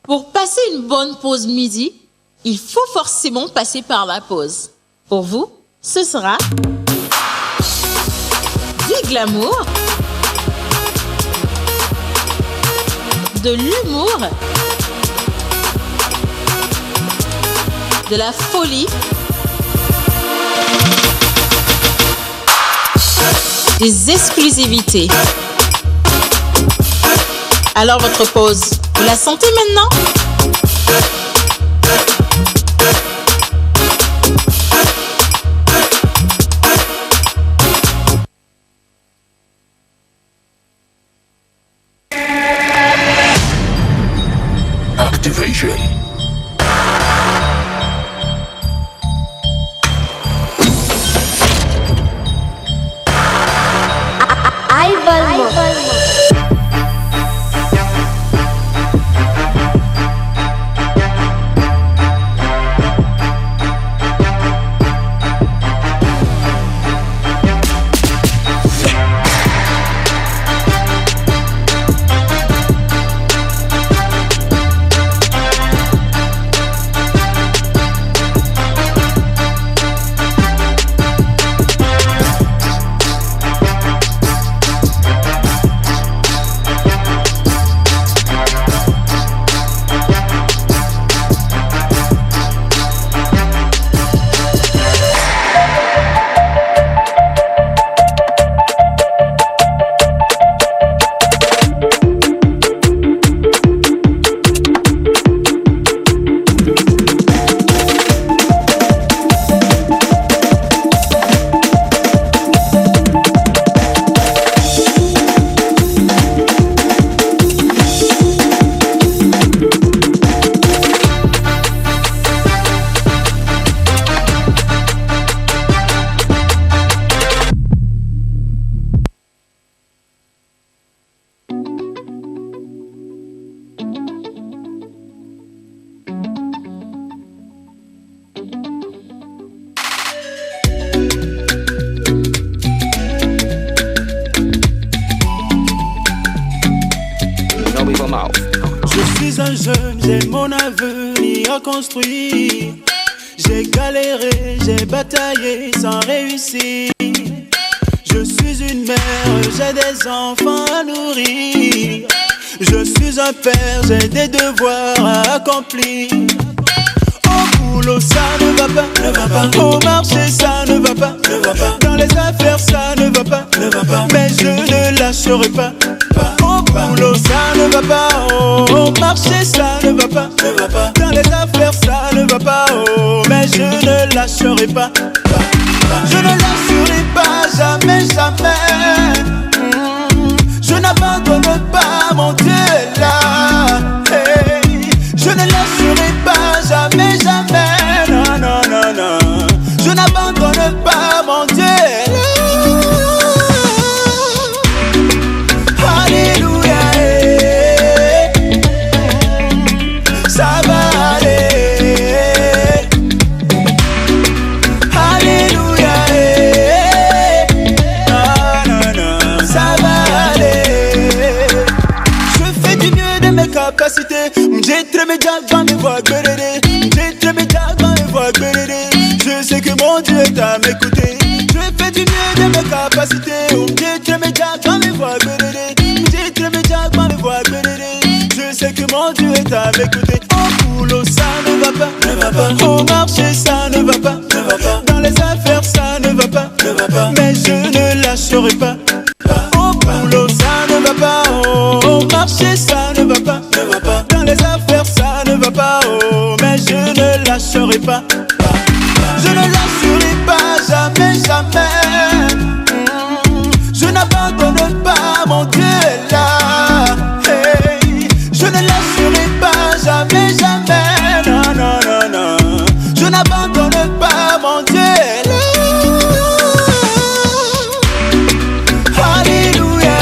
Pour passer une bonne pause midi, il faut forcément passer par la pause. Pour vous, ce sera du glamour, de l'humour, de la folie, des exclusivités. Alors votre pause, vous la sentez maintenant? Activation. Je suis un jeune, j'ai mon avenir construit. J'ai galéré, j'ai bataillé sans réussir. Je suis une mère, j'ai des enfants à nourrir. Je suis un père, j'ai des devoirs à accomplir. Au boulot ça ne va pas, au marché ça ne va pas, dans les affaires ça ne va pas, mais je ne lâcherai pas. Au boulot ça ne va pas, au marché ça ne va pas, dans les affaires ça ne va pas, mais je ne lâcherai pas. Je ne lâcherai pas, jamais, jamais. Je n'abandonne pas, mon Dieu est là. Hey. Je ne lâcherai pas, jamais, jamais. Non, non, non, non. Je n'abandonne pas, mon Dieu est là. Alléluia. Hey. Ça va aller. Alléluia. Hey. Non, non, non. Ça va aller. Je fais du mieux de mes capacités. J'ai très mes diables dans mes voix guerrérées. J'ai très mes diables dans mes voix guerrérées. Je sais que mon Dieu est à m'écouter. Je fais du mieux de mes capacités. J'ai très mes diables dans mes voix guerrérées. J'ai très mes diables dans mes voix guerrérées. Je sais que mon Dieu est à m'écouter. Au boulot ça ne va pas, au marché ça ne va pas, dans les affaires ça ne va pas, mais je ne lâcherai pas. Au boulot ça ne va pas, au marché ça ne va pas, dans les affaires ça ne va pas, mais je ne lâcherai pas. Je ne lâcherai pas, jamais, jamais. Je n'abandonne pas, mon Dieu est là. Hey. Je ne lâcherai pas, jamais, jamais. Non, non, non, non. Je n'abandonne pas, mon Dieu est là. Alléluia.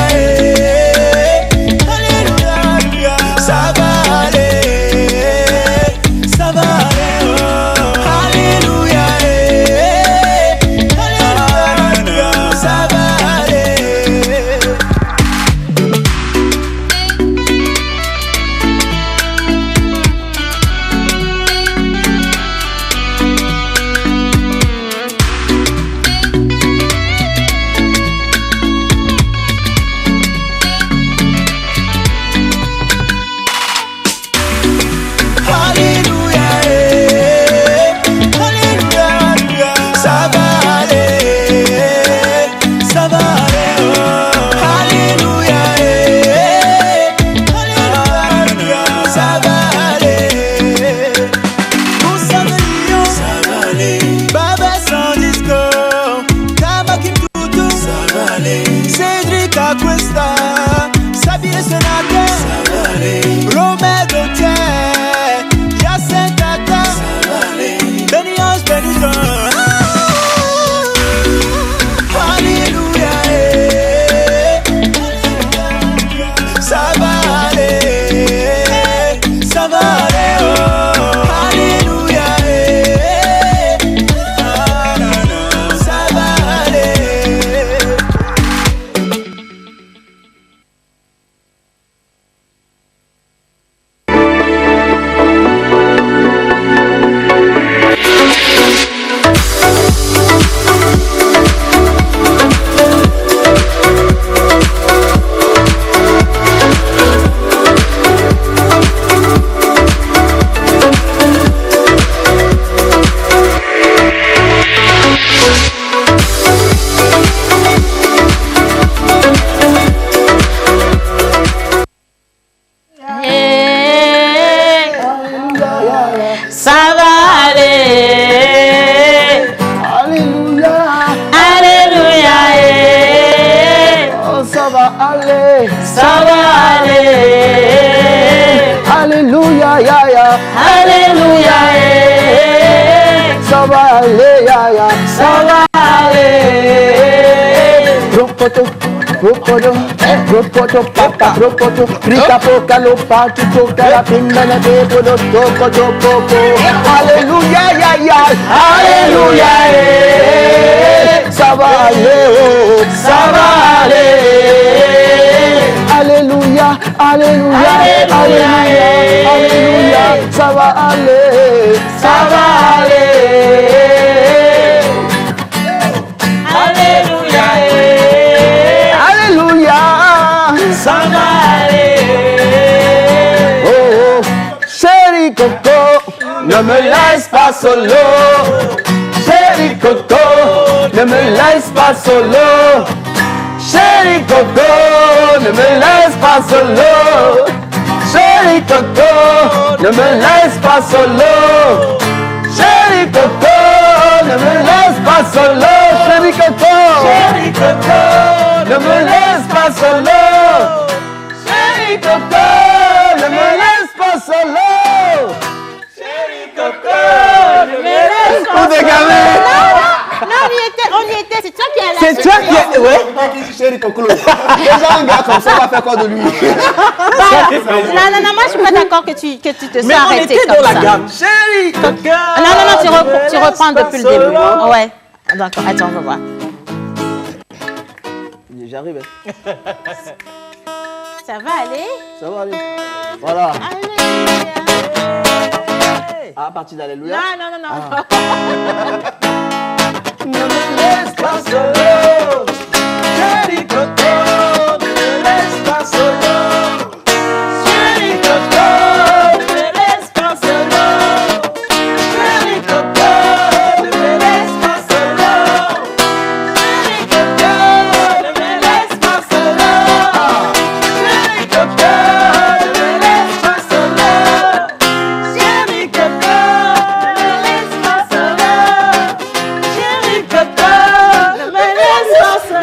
Alléluia, alléluia. Ça va aller. Ça va aller. Oh. Alléluia. Alléluia. Romain Gauthier, Yacine Tata, Benny Hans, Benny John. Alléluia, ça va aller, ça va aller, oh. Alléluia, ça va aller. Ça va aller. Alléluia. Alléluia. Oh, ça va aller. Ça va aller. Alléluia, ya ya. Alléluia. Ça va aller, ya ya. Ça va aller. Ropoto, ropoto, ropoto, papa, ropoto, rika poka lopa, tutoka la pingana bebo lo toko toko. Alléluia, ya ya. Alléluia. Ça va aller, oh. Ça va aller. Alléluia, alléluia, alléluia, alléluia, ça va aller, Ça va aller. Alléluia. alléluia, Ça va aller. oh, oh. Chéri Coco, ne me laisse pas solo, chéri Coco, ne me laisse pas solo, chéri Coco, ne me laisse pas solo, chéri Coco, ne me laisse pas solo, chéri Coco, ne me laisse pas solo, chéri Coco, chéri Coco, ne me laisse pas solo, chéri Coco, ne me laisse pas solo, chéri Coco, ne me laisse pas solo. Non, on y était, c'est toi qui as la C'est toi qui es. Ouais. Chéri Coco. Déjà un gars comme ça, on va faire quoi de lui? Non, moi je suis pas d'accord que tu te sois Mais on arrêté était comme dans la ça. gamme. Chérie, coca. Non, tu reprends depuis le début. Ouais. D'accord, attends, on va voir. J'arrive. Ça va aller? Ça va aller. Voilà. Alléluia. À partir d'Alléluia. Non. Ne me laisse pas solo. Chéri Coco, ne me laisse pas solo. Chéri Coco, ne me laisse pas solo. Chéri Coco, ne me laisse pas solo. Chéri Coco, ne me laisse pas solo. Chéri Coco, ne me laisse pas solo. Chéri Coco, ne me laisse pas solo. Chéri Coco, ne me laisse pas solo.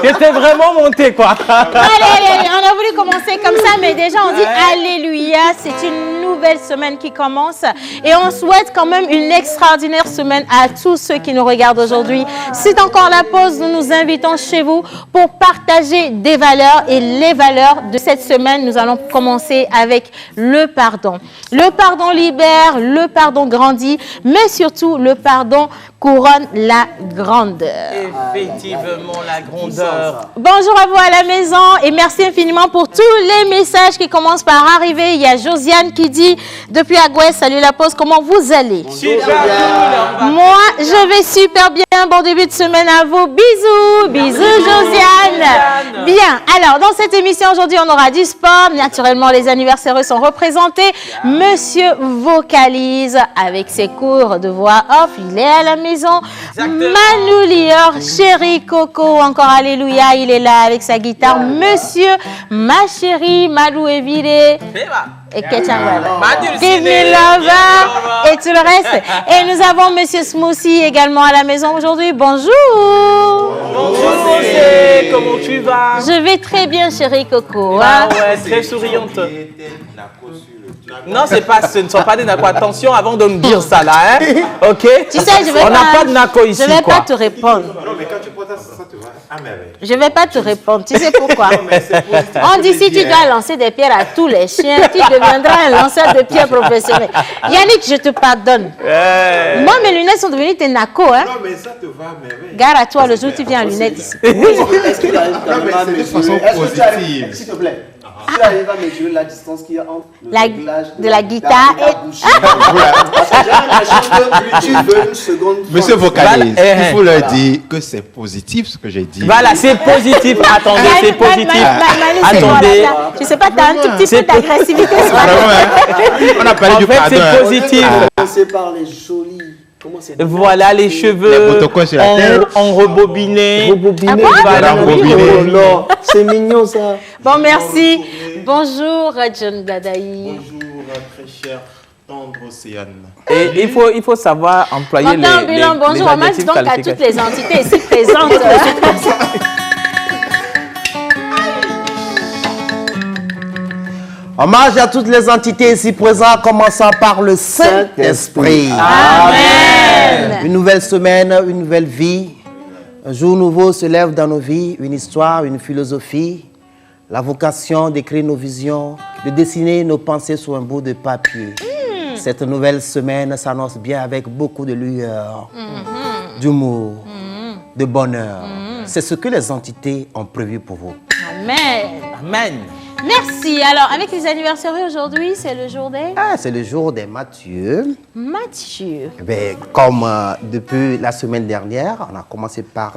C'était vraiment monté, quoi. Allez, on a voulu commencer comme ça, mais déjà on dit Alléluia, c'est une nouvelle semaine qui commence et on souhaite quand même une extraordinaire semaine à tous ceux qui nous regardent aujourd'hui. C'est encore la pause, nous nous invitons chez vous pour partager des valeurs et les valeurs de cette semaine. Nous allons commencer avec le pardon. Le pardon libère, le pardon grandit, mais surtout le pardon couronne la grandeur. Effectivement, la grandeur. Bonjour à vous à la maison et merci infiniment pour tous les messages qui commencent par arriver. Il y a Josiane qui dit depuis Agouès, salut la pause, comment vous allez? Super cool. Moi, je vais super bien. Bon début de semaine à vous. Bisous, bisous Josiane. Bien, alors dans cette émission aujourd'hui, on aura du sport. Naturellement, les anniversaires sont représentés. Monsieur vocalise avec ses cours de voix off. Il est à la maison. Manu Lior, chéri Coco, encore alléluia, il est là avec sa guitare. Monsieur, ma chérie, Malou Evile. et Ketchangwala. Manu Give me Ciné, lover et tout le reste. Et nous avons Monsieur Smoothie également à la maison aujourd'hui. Bonjour. Bonjour Cécile, comment tu vas? Je vais très bien, chérie Coco. Ah ouais, très souriante. Non, ce ne sont pas des nacos. Attention avant de me dire ça là, hein. Ok? Tu sais, On n'a pas de naco ici, je vais quoi. pas te répondre. Non, mais quand tu portes ça te va à merveille. Je vais pas te répondre. Tu sais pourquoi? On dit si tu dois lancer des pierres à tous les chiens, tu deviendras un lanceur de pierres professionnel. Yannick, je te pardonne. Moi, mes lunettes sont devenues tes nacos, hein. Non, mais ça te va à merveille. Gare à toi le jour où tu viens en lunettes ici. Est-ce que tu arrives quand Non, mais même à c'est de mesurer, façon est-ce que tu arrives- positive. s'il te plaît, tu arrives à mesurer la distance qu'il y a entre le La- réglage de la guitare et ta et- bouche? Parce que j'ai l'impression que tu veux une seconde. Monsieur vocalise, Voilà, il faut leur dire que c'est positif ce que j'ai dit. Voilà, c'est positif. Attendez, c'est positif. Attendez. Je sais pas, t'as un tout petit peu d'agressivité ce matin. Vraiment, hein. On a parlé En du fait, pardon. c'est hein. positif. Commencer par les jolis. Comment c'est? Voilà les Les cheveux protocoles sur la tête. en rebobiné. Rebobiné. Voilà, Rebobiné. Oh non, c'est mignon ça. Bon, merci. Bonjour, John Gadaï. Bonjour, très cher tendre Océane. Et il faut savoir employer Quentin Bilan, bonjour. On marche donc à toutes les entités ici présentes. Hommage à toutes les entités ici présentes, commençant par le Saint-Esprit. Amen. Une nouvelle semaine, une nouvelle vie. Un jour nouveau se lève dans nos vies, une histoire, une philosophie. La vocation d'écrire nos visions, de dessiner nos pensées sur un bout de papier. Cette nouvelle semaine s'annonce bien avec beaucoup de lueur, d'humour, de bonheur. C'est ce que les entités ont prévu pour vous. Amen. Amen. Merci. Alors, avec les anniversaires aujourd'hui, c'est le jour des Ah, c'est le jour des Mathieu. Mathieu. Eh bien, comme depuis la semaine dernière, on a commencé par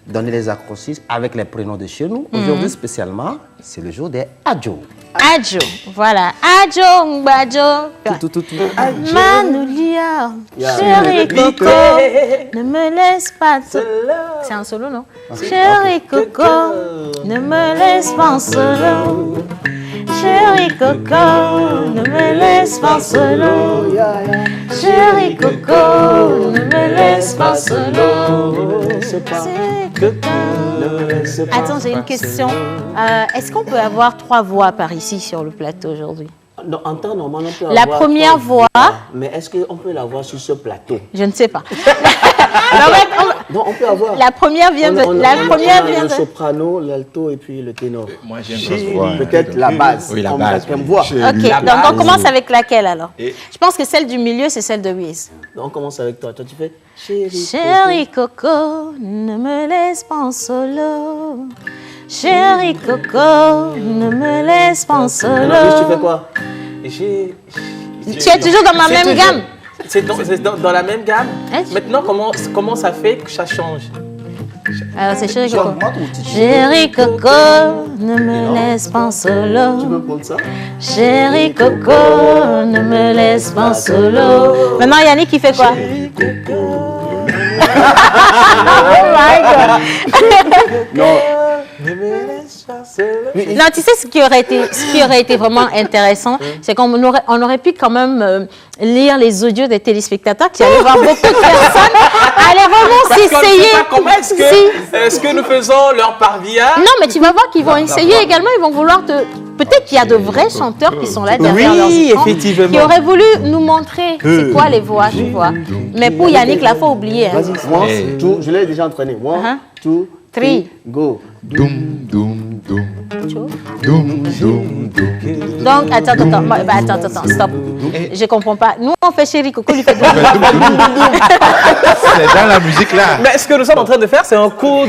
donner les accrochages avec les prénoms de chez nous. Aujourd'hui, spécialement, c'est le jour des Adjo. Adjo. Voilà. Adjo, Mbadjo. Manoulia, chérie Coco, ne me laisse pas solo. C'est un solo, non? Chérie Coco, ne me laisse pas solo. Chérie Coco, ne me laisse pas solo. Chérie Coco, ne me laisse pas solo. Attends, j'ai une question. Est-ce qu'on peut avoir 3 voix par ici sur le plateau aujourd'hui? Non, en temps normal, on peut La avoir première trois voix. Mais est-ce qu'on peut l'avoir sur ce plateau? Je ne sais pas. Non, on peut avoir. La première vient de... La première vient le de... soprano, l'alto et puis le ténor. Moi, j'aime bien ce voix. Peut-être la base. Oui, la comme base. comme voix. Ok, La donc on base. commence avec laquelle alors? Et- Je pense que celle du milieu, c'est celle de Wiz. Donc, on commence avec toi. Toi, tu fais chérie. Chérie Coco, ne me laisse pas en solo. Chérie Coco, ne me laisse pas en Coco. Ensuite, tu fais solo. quoi? Tu es toujours dans ma C'est même toujours- gamme. C'est dans la même gamme. Hein? Maintenant, comment ça fait que ça change? Alors c'est Chérie Coco. Moi, ton petit. Chérie Coco, ne me laisse pas en Tu solo. veux prendre ça? Chérie Coco, ne me laisse pas en solo. Maintenant Yannick, il fait quoi? Oh my God. Non. Non, tu sais ce qui aurait été vraiment intéressant, c'est qu'on aurait pu quand même lire les audios des téléspectateurs qui allaient voir beaucoup de personnes allaient vraiment Parce qu'on ne sait s'essayer. pas comment est-ce que nous faisons leur parvient. Non, mais tu vas voir qu'ils vont essayer également, ils vont vouloir te... Peut-être qu'il y a de vrais chanteurs qui sont là derrière leurs écrans, effectivement. qui auraient voulu nous montrer c'est quoi les voix, tu vois. Mais pour Yannick, là, il faut oublier. Hein. Vas-y, one, two. Je l'ai déjà entraîné. One, two, three, go. Doum, doum, doum. Doum, doum, doum. Donc, attends, stop. Je comprends pas. Nous, on fait Chérie Coco, lui fait C'est dans la musique là. Mais ce que nous sommes en train de faire, c'est un cours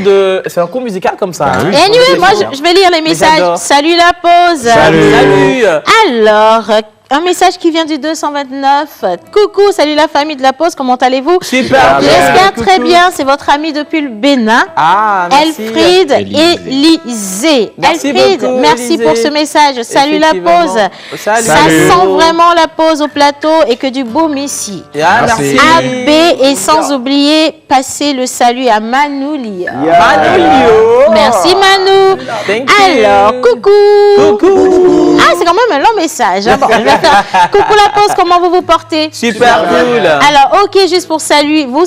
musical comme ça. hein. Anyway, moi, je vais lire les messages. j'adore. Salut la pause. Salut. Alors, un message qui vient du 229. Coucou, salut la famille de la pause, comment allez-vous? Super bien. J'espère très bien, c'est votre ami depuis le Bénin. Ah, merci. Elfried Élisée. Merci Elfried, beaucoup, merci Élisée. pour ce message. Salut la Effectivement. pause. Salut. Ça sent vraiment la pause au plateau et que du beau ici. Ah, merci. AB et sans oublier, passer le salut à Manoulia. Manolio. Merci Manou. Thank you. Alors, coucou. Coucou. Ah, c'est quand même un long message. Hein. Bon, je vais faire coucou la pause, comment vous vous portez? Super cool. Alors, ok, juste pour saluer, vous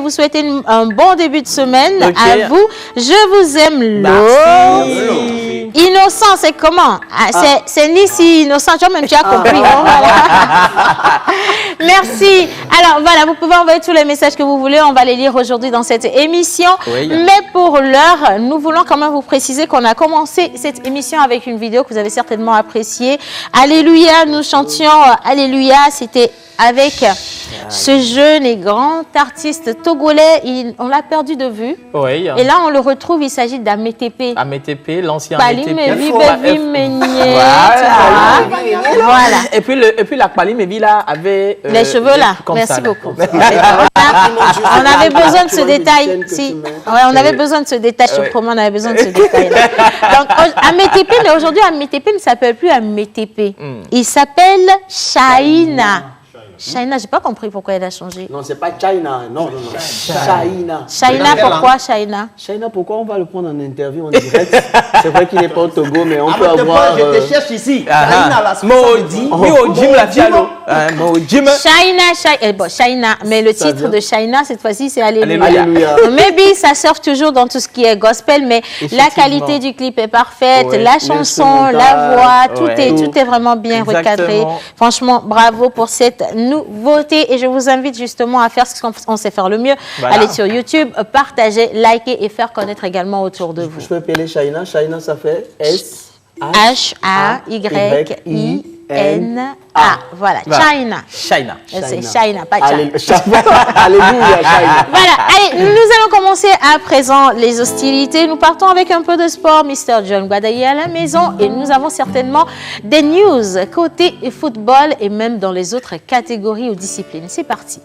souhaiter un bon début de semaine Ok. à vous. Je vous aime, Merci. Innocent, c'est comment? C'est ni si innocent, tu vois, même tu as compris. Bon, voilà. Merci. Alors, voilà, vous pouvez envoyer tous les messages que vous voulez. On va les lire aujourd'hui dans cette émission. Oui. Mais pour l'heure, nous voulons quand même vous préciser qu'on a commencé cette émission avec une vidéo que vous avez certainement appréciée. Alléluia, nous chantions Alléluia. C'était avec ce jeune et grand artiste togolais. On l'a perdu de vue. Oui. Et là, on le retrouve. Il s'agit d'Amétépé. Amétépé, l'ancien Palim et Amétépé. Voilà. Et puis la Palimevi là avait Les cheveux là. comme Merci ça, là. beaucoup. On avait besoin de ce détail. Si. Ouais, on avait besoin de ce détail. Je te promets, on avait besoin de ce détail. Donc, Amétépé, mais aujourd'hui, Amétépé ne s'appelle plus Amétépé. Il s'appelle Shaina. Shaina, j'ai pas compris pourquoi elle a changé. Non, c'est pas China. Non. Shaina. Shaina, pourquoi Shaina? Shaina, pourquoi on va le prendre en interview en direct? C'est vrai qu'il n'est pas au Togo, mais on peut avoir. Je te cherche ici. Shaina, mais le titre de Shaina, cette fois-ci, c'est Alléluia. Alléluia. Maybe, ça surfe toujours dans tout ce qui est gospel, mais la qualité du clip est parfaite, Ouais. la chanson, la voix, tout est vraiment bien Exactement. recadré. Franchement, bravo pour cette nouveauté et je vous invite justement à faire ce qu'on sait faire le mieux. Voilà. Aller sur YouTube, partager, liker et faire connaître également autour de vous. Je peux appeler Shaina. Shaina, ça fait S. H-A-Y-I-N-A. Voilà, China. Shaina. C'est Shaina, pas China. Alléluia, Shaina. Voilà, allez, nous allons commencer à présent les hostilités. Nous partons avec un peu de sport. Mr. John Guadaye à la maison et nous avons certainement des news côté football et même dans les autres catégories ou disciplines. C'est parti.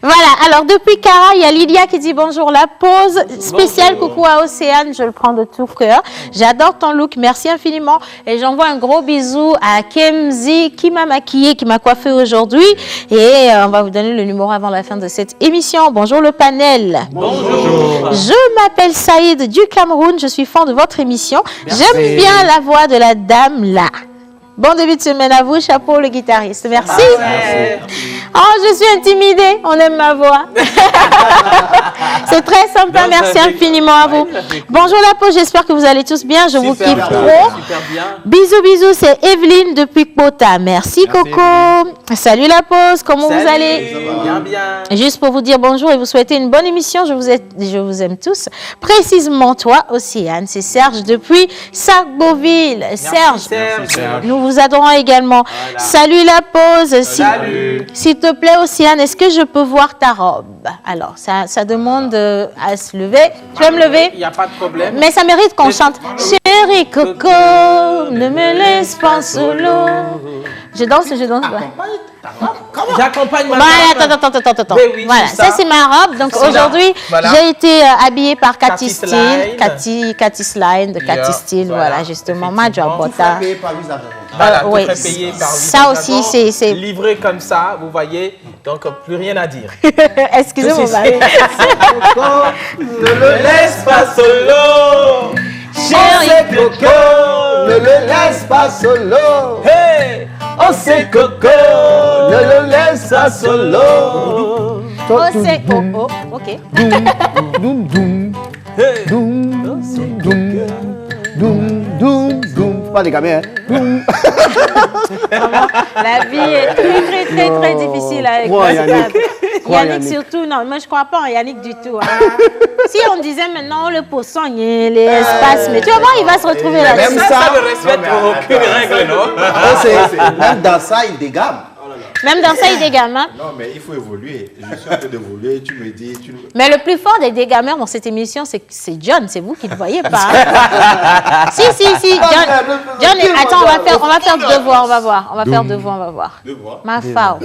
Voilà, alors depuis Cara, il y a Lydia qui dit bonjour, la pause spéciale, coucou à Océane, je le prends de tout cœur. J'adore ton look, merci infiniment. Et j'envoie un gros bisou à Kemzi qui m'a maquillée, qui m'a coiffée aujourd'hui. Et on va vous donner le numéro avant la fin de cette émission. Bonjour le panel. Bonjour. Je m'appelle Saïd du Cameroun, je suis fan de votre émission. J'aime bien la voix de la dame là. Bon début de semaine à vous, chapeau le guitariste. Merci. Oh, je suis intimidée, on aime ma voix. C'est très sympa, merci infiniment à vous. Bonjour la pause, j'espère que vous allez tous bien, je vous kiffe trop. Bisous, bisous, c'est Evelyne depuis Kota. Merci Coco. Salut la pause, comment vous allez? Bien, bien. Juste pour vous dire bonjour et vous souhaiter une bonne émission, je vous aime tous. Précisément toi, Océane, c'est Serge depuis Sargboville. Serge, nous vous adorons également. Voilà. Salut la pause. Salut. S'il te plaît, Océane, est-ce que je peux voir ta robe? Alors, ça demande à se lever. Tu vas me lever? Il n'y a pas de problème. Mais ça mérite qu'on chante. Chérie Coco, ne me laisse pas solo. Je danse. J'accompagne ma Voilà, attends. Oui, voilà, ça c'est ma robe. Donc aujourd'hui, voilà. J'ai été habillée par Cathy Steele, Slide. Cathy Slide de Cathy Steele, voilà justement. Ma job bota. Voilà, Oui, tout fait payer par ça aussi c'est livré comme ça, vous voyez. Donc plus rien à dire. Excusez-moi. Ne me laisse pas solo. Chérie Coco, ne le laisse pas solo. Hey, Oh c'est Coco, ne le laisse pas solo. O-C-O-O. Ok. Doum, doum. Doum, doum. Doum, doum, doum. Pas des gamins, hein. Doum. La vie est très difficile avec Crois, Yannick. Yannick. Yannick surtout, non, moi je crois pas en Yannick du tout. Hein. Si on disait maintenant le poisson, il y a l'espace, mais tu vas voir, il va se retrouver là. Même ça ne respecte aucune règle, non? Même dans ça, il dégamme. Même dans ça, il dégamme. Hein? Non, mais il faut évoluer. Je suis en train d'évoluer. Tu me dis. Mais le plus fort des dégameurs dans cette émission, c'est John. C'est vous qui ne le voyez pas. Hein? si. John, attends, on va faire deux voix. On va voir. On va faire deux voix. On va voir. Deux voix. Ma fao.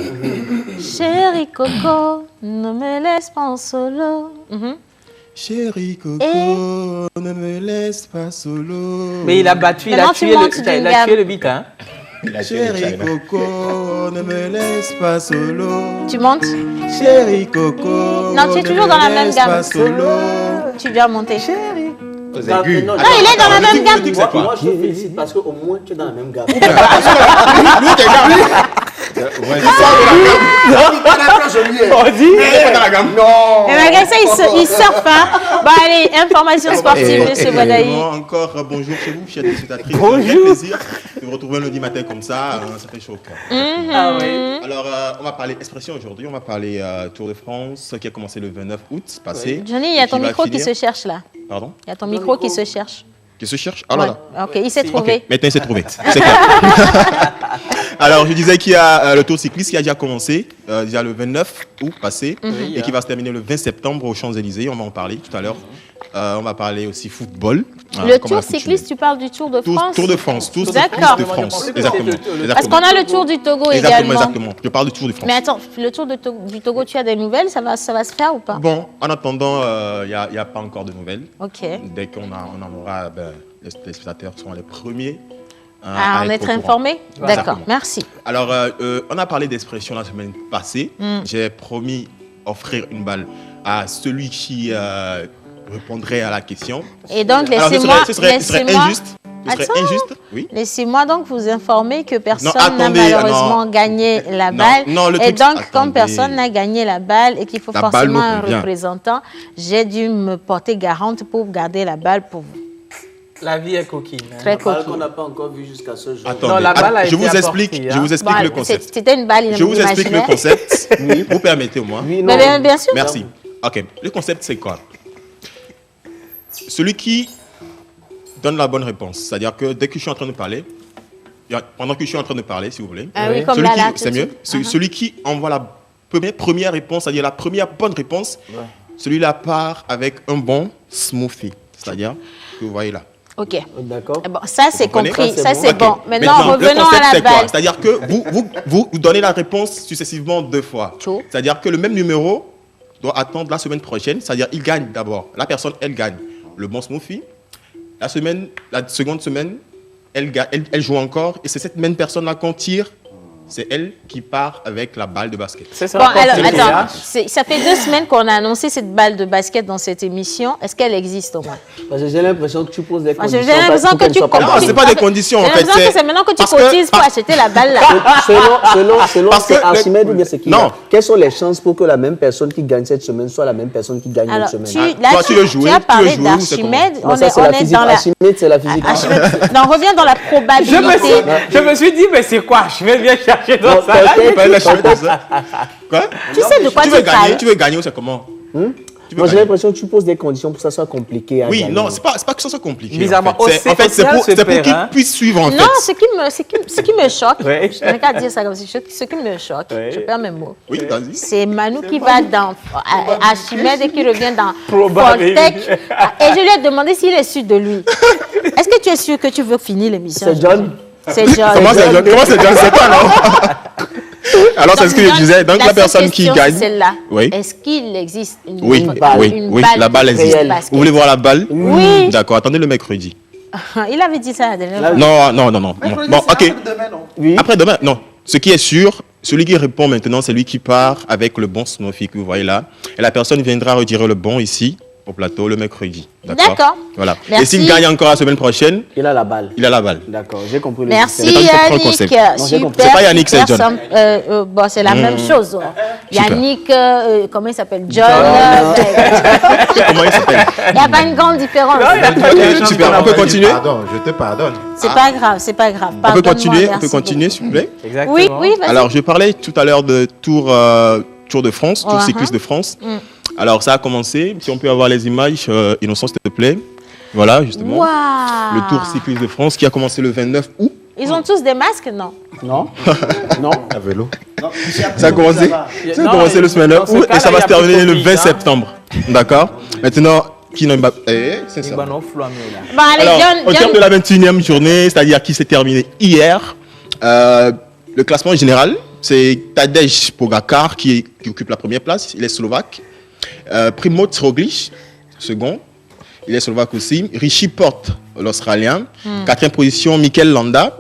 Chérie Coco, ne me laisse pas en solo. Chérie Coco, ne me laisse pas solo. Mais il a battu, il a tué le beat, hein. Chérie Coco, ne me laisse pas solo. Tu montes? Chérie Coco, non, tu es toujours dans la même gamme. Solo. Tu dois monter. Chérie. Non, il est dans la même gamme. Moi, je te félicite parce qu'au moins, tu es dans la même gamme. Et malgré ça, il surfe. Bon, allez, information sportive, monsieur Wadaï. Encore bonjour chez vous, chers téléspectatrices. Bonjour. C'est un plaisir de vous retrouver un lundi matin comme ça. Ça fait chaud au cœur. Ah oui. Alors, on va parler expression aujourd'hui. On va parler Tour de France qui a commencé le 29 août passé. Johnny, il y a ton micro qui se cherche là. Pardon? Il y a ton micro qui se cherche. Qui se cherche? Ah là là. Ok, il s'est trouvé. Okay. Maintenant, il s'est trouvé. C'est clair. Alors, je disais qu'il y a le Tour cycliste qui a déjà commencé, déjà le 29 août passé, et qui va se terminer le 20 septembre aux Champs-Élysées. On va en parler tout à l'heure. On va parler aussi football. Le Tour cycliste, tu parles du Tour de France? Tour de France. Tour D'accord. de France. Exactement. Parce qu'on a le Tour du Togo également. Exactement. Je parle du Tour de France. Mais attends, le Tour du Togo, tu as des nouvelles? Ça va se faire ou pas? Bon, en attendant, il n'y a pas encore de nouvelles. Ok. Dès qu'on en aura, les spectateurs seront les premiers à en être informés. D'accord, merci. Alors, on a parlé d'expression la semaine passée. J'ai promis offrir une balle à celui qui répondrait à la question. Et donc, laissez-moi... Ce serait injuste. Oui. Laissez-moi donc vous informer que personne n'a malheureusement gagné la balle. Et donc, comme personne n'a gagné la balle et qu'il faut forcément un représentant, j'ai dû me porter garante pour garder la balle pour vous. La vie est coquine. Hein. Très coquine. La balle qu'on n'a pas encore vue jusqu'à ce jour. Attendez, non, la balle a été apportée, je vous explique le concept. C'était une balle imaginaire. Je vous explique le concept. Vous permettez au moins. Oui, non. Mais bien sûr. Merci. Ok. Le concept, c'est quoi? Celui qui donne la bonne réponse. C'est-à-dire que dès que je suis en train de parler, pendant que je suis en train de parler, si vous voulez, c'est mieux. Celui qui envoie la première réponse, c'est-à-dire la première bonne réponse, celui-là part avec un bon smoothie. C'est-à-dire que vous voyez là. Ok. D'accord. Bon, ça, c'est compris. Ça, c'est okay. bon. Maintenant, revenons à la balle. C'est-à-dire que vous donnez la réponse successivement 2 fois. C'est-à-dire que le même numéro doit attendre la semaine prochaine. C'est-à-dire il gagne d'abord. La personne, elle gagne le bon smoothie. La seconde semaine, elle joue encore. Et c'est cette même personne-là qu'on tire. C'est elle qui part avec la balle de basket. C'est ça. Bon, alors, attends. Ça fait 2 semaines qu'on a annoncé cette balle de basket dans cette émission. Est-ce qu'elle existe au moins? Parce que j'ai l'impression que tu poses des conditions. J'ai l'impression que tu... Non, c'est pas des conditions, en fait. J'ai l'impression que c'est maintenant que tu cotises pour acheter la balle là. Selon c'est Archimède ou bien c'est qui? Non. Quelles sont les chances pour que la même personne qui gagne cette semaine soit la même personne qui gagne une semaine? Là, tu as parlé d'Archimède. On est dans la... Archimède, c'est la physique. Non, on revient dans la probabilité. Je me suis dit, mais c'est quoi? Archimède vient chercher dans ça. Quoi? Tu sais de quoi tu parles? Tu veux gagner ou c'est comment? Moi, j'ai l'impression que tu poses des conditions pour que ça soit compliqué à gagner. Non, c'est pas que ça soit compliqué. Bizarrement, en fait, c'est pour qu'ils puissent suivre, en fait. Non, ce qui me choque, je n'ai qu'à dire ça comme ça, ce qui me choque, je perds mes mots. Oui, vas-y. C'est Manu qui va dans Archimède et qui revient dans Fortec. Et je lui ai demandé s'il est sûr de lui. Est-ce que tu es sûr que tu veux finir l'émission? C'est John. C'est John. Comment c'est John? C'est toi, non? Alors, c'est ce que je disais. Donc, la personne qui gagne. Celle-là. Oui. Est-ce qu'il existe une balle? Oui, la balle existe. Vous voulez voir la balle? Oui. D'accord, attendez le mercredi. Il avait dit ça la dernière fois. Non. Bon, ok. Après demain, non. Ce qui est sûr, celui qui répond maintenant, c'est lui qui part avec le bon smoothie que vous voyez là. Et la personne viendra retirer le bon ici. au plateau le mercredi. D'accord. Voilà. Merci. Et s'il gagne encore la semaine prochaine, il a la balle. Il a la balle. D'accord, j'ai compris le Merci système. Yannick. Super. C'est pas Yannick, c'est John. Bon, c'est la même chose. Yannick, comment il s'appelle? John. Comment il s'appelle? Il n'y a pas une grande différence. Super, on peut continuer? Pardon, je te pardonne. C'est pas grave, c'est pas grave. On peut continuer, s'il vous plaît? Exactement. Oui, oui, vas-y. Alors, je parlais tout à l'heure de Tour de France, Tour cycliste de France. Alors, ça a commencé. Si on peut avoir les images, Innocent, s'il te plaît. Voilà, justement. Wow. Le Tour cycliste de France qui a commencé le 29 août. Ils ont tous des masques, non? Non. Non. À vélo. Ça a commencé, le semaine 9 août et ça va se terminer le 20 septembre. D'accord? Maintenant, qui n'a pas. C'est ça. Bon, allez, Alors, John, au terme de la 21e journée, c'est-à-dire qui s'est terminée hier, le classement général, c'est Tadej Pogacar qui occupe la première place, il est slovaque. Primoz Roglic, second, il est slovaque aussi. Richie Porte, l'Australien. Quatrième position, Mikel Landa,